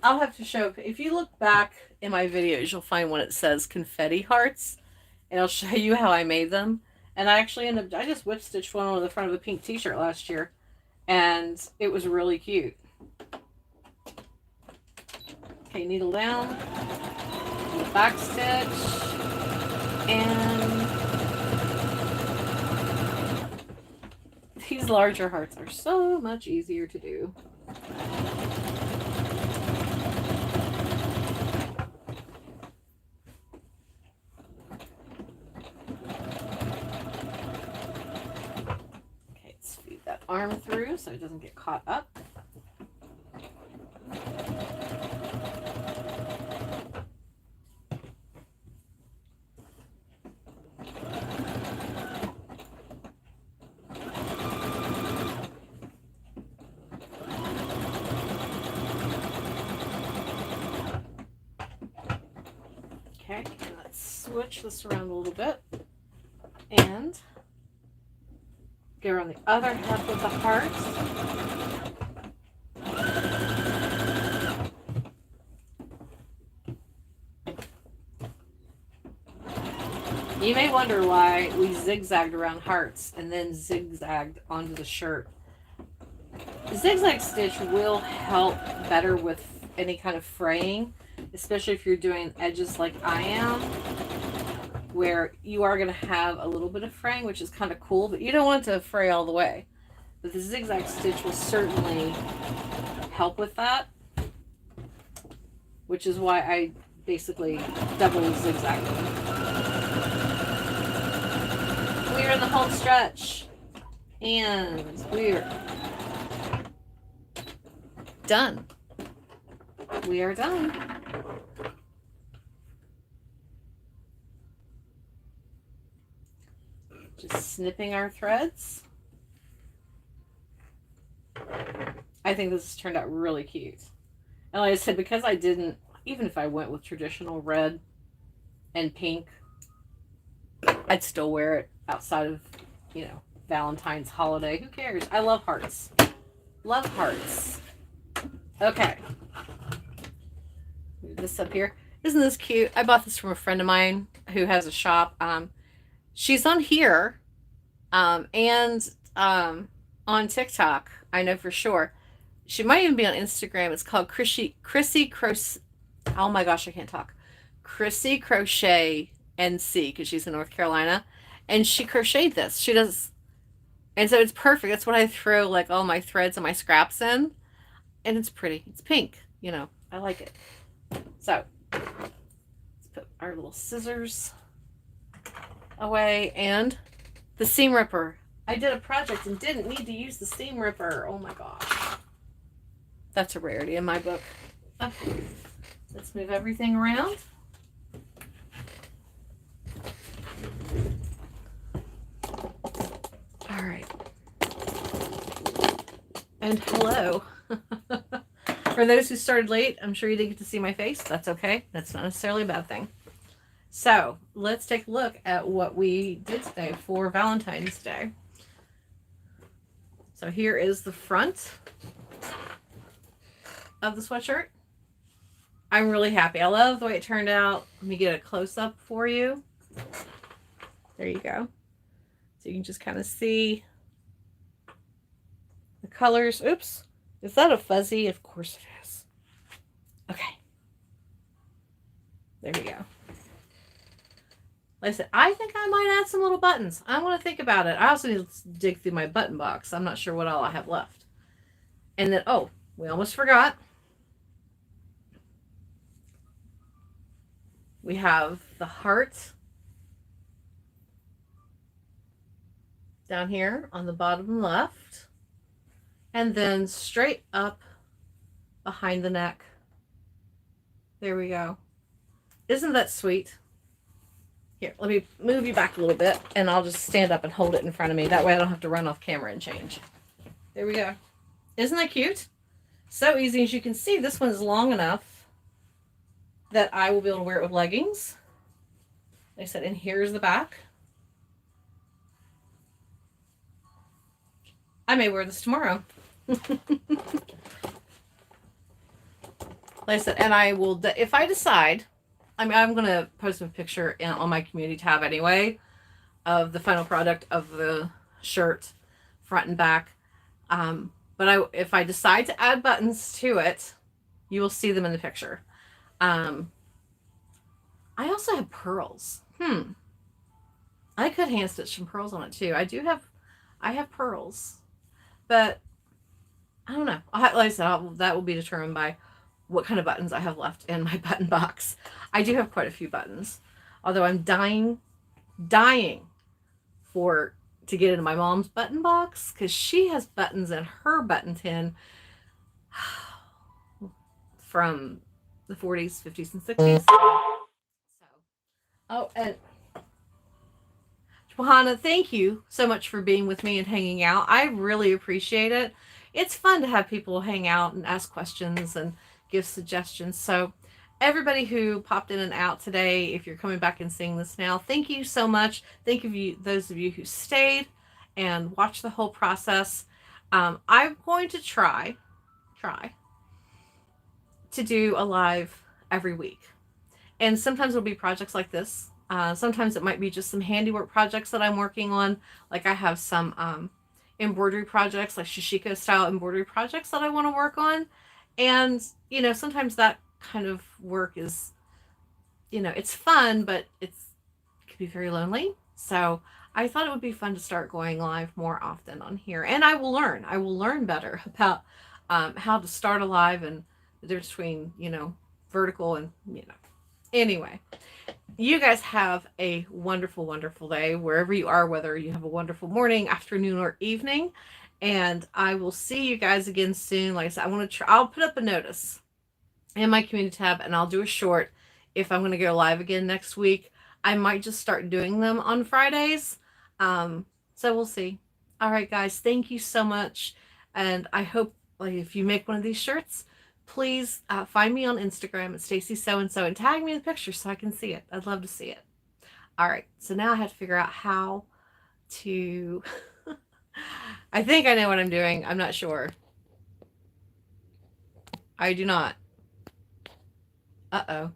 I'll have to show, if you look back in my videos, you'll find one that says confetti hearts, and I'll show you how I made them. And I actually I just whip stitched one on the front of a pink t-shirt last year, and it was really cute. Okay, needle down, back stitch, and these larger hearts are so much easier to do. Okay, let's feed that arm through so it doesn't get caught up. Okay, let's switch this around a little bit, and Go around the other half of the heart. You may wonder why we zigzagged around hearts and then zigzagged onto the shirt. The zigzag stitch will help better with any kind of fraying, especially if you're doing edges like I am, where you are going to have a little bit of fraying, which is kind of cool, but you don't want it to fray all the way. But the zigzag stitch will certainly help with that, which is why I basically double zigzag them. We're in the home stretch, and we're done. We are done. Just snipping our threads. I think this has turned out really cute. And like I said, because I didn't, even if I went with traditional red and pink, I'd still wear it outside of, you know, Valentine's holiday. Who cares? I love hearts. Love hearts. Okay. Move this up here. Isn't this cute? I bought this from a friend of mine who has a shop. She's on here and on TikTok. I know for sure. She might even be on Instagram. It's called Chrissy Crochet. Oh my gosh, I can't talk. Chrissy Crochet NC, because she's in North Carolina, and she crocheted this. She does, and so it's perfect. That's what I throw like all my threads and my scraps in, and it's pretty. It's pink, you know. I like it. So let's put our little scissors away, and the seam ripper. I did a project and didn't need to use the seam ripper. Oh my gosh, that's a rarity in my book. Okay, let's move everything around. All right. And hello. For those who started late, I'm sure you didn't get to see my face. That's okay. That's not necessarily a bad thing. So let's take a look at what we did today for Valentine's Day. So here is the front of the sweatshirt. I'm really happy. I love the way it turned out. Let me get a close-up for you. There you go. So you can just kind of see the colors. Oops. Is that a fuzzy? Of course it is. Okay. There we go. Like I said, I think I might add some little buttons. I want to think about it. I also need to dig through my button box. I'm not sure what all I have left. And then, oh, we almost forgot. We have the heart down here on the bottom left, and then straight up behind the neck. There we go. Isn't that sweet? Here, let me move you back a little bit, and I'll just stand up and hold it in front of me. That way I don't have to run off camera and change. There we go. Isn't that cute? So easy. As you can see, this one is long enough that I will be able to wear it with leggings. Like I said, and here's the back. I may wear this tomorrow. Like I said, and I will, if I decide, I mean, I'm going to post a picture on my community tab anyway of the final product of the shirt, front and back. But if I decide to add buttons to it, you will see them in the picture. I also have pearls. I could hand stitch some pearls on it too. I have pearls, but I don't know. Like I said, that will be determined by what kind of buttons I have left in my button box. I do have quite a few buttons, although I'm dying to get into my mom's button box, because she has buttons in her button tin from the 40s, 50s, and 60s. So, oh, and Johanna, thank you so much for being with me and hanging out. I really appreciate it. It's fun to have people hang out and ask questions and give suggestions. So everybody who popped in and out today, if you're coming back and seeing this now, thank you so much. Thank you, those of you who stayed. and watch the whole process. I'm going to try to do a live every week. And sometimes it'll be projects like this. Sometimes it might be just some handiwork projects that I'm working on. Like I have some embroidery projects, like shishiko style embroidery projects that I want to work on. And, sometimes that kind of work is, it's fun, but it can be very lonely. So I thought it would be fun to start going live more often on here. And I will learn. I will learn better about how to start a live and the difference between, vertical and, Anyway, you guys have a wonderful, wonderful day wherever you are, whether you have a wonderful morning, afternoon, or evening. And I will see you guys again soon. Like I said, I'll put up a notice in my community tab and I'll do a short if I'm going to go live again next week. I might just start doing them on Fridays. So we'll see. All right, guys, thank you so much. And I hope, like, if you make one of these shirts, please find me on Instagram at Stacy So and So and tag me in the picture so I can see it. I'd love to see it. All right, so now I have to figure out how to. I think I know what I'm doing. I'm not sure. I do not. Uh oh.